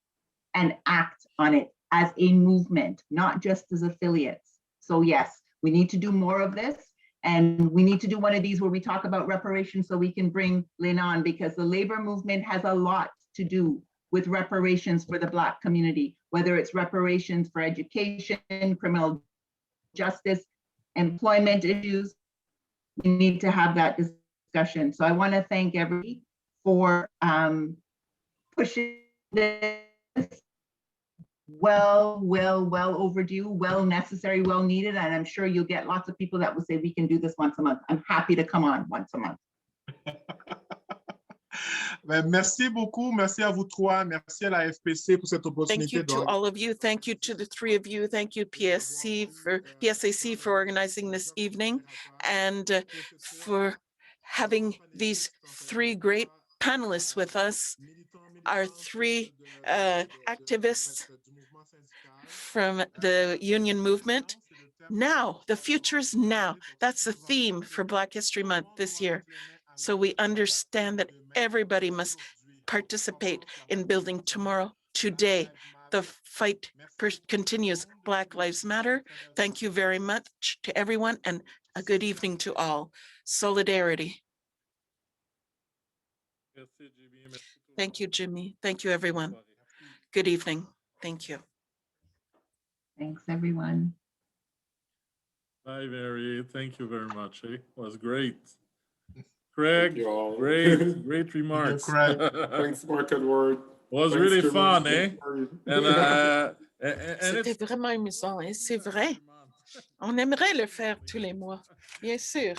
Speaker 6: and act on it as a movement, not just as affiliates. So yes, we need to do more of this. And we need to do one of these where we talk about reparations so we can bring Lynn on, because the labor movement has a lot to do with reparations for the Black community, whether it's reparations for education, criminal justice, employment issues. We need to have that discussion. So I want to thank everybody for pushing this. Well overdue, well necessary, well needed. And I'm sure you'll get lots of people that will say we can do this once a month. I'm happy to come on once a month.
Speaker 4: Merci beaucoup. Merci à vous trois. Merci à la FPC pour cette
Speaker 7: Thank
Speaker 4: opportunité.
Speaker 7: you to all of you. Thank you to the three of you. Thank you, PSAC for organizing this evening and for having these three great panelists with us, our three activists from the union movement. Now, the future is now. That's the theme for Black History Month this year. So we understand that everybody must participate in building tomorrow. Today, the fight continues. Black Lives Matter. Thank you very much to everyone and a good evening to all. Solidarity. Thank you, Jimmy. Thank you, everyone. Good evening. Thank you.
Speaker 6: Thanks, everyone.
Speaker 8: Bye, Mary. Thank you very much. It was great. Craig,
Speaker 5: you all.
Speaker 8: great remarks.
Speaker 4: Craig.
Speaker 5: Thanks, Mark Edward.
Speaker 8: Was
Speaker 5: Thanks,
Speaker 8: really
Speaker 5: Jimmy.
Speaker 8: fun, eh?
Speaker 5: Thanks,
Speaker 8: And
Speaker 7: C'était vraiment amusant, et c'est vrai. On aimerait le faire tous les mois, bien sûr.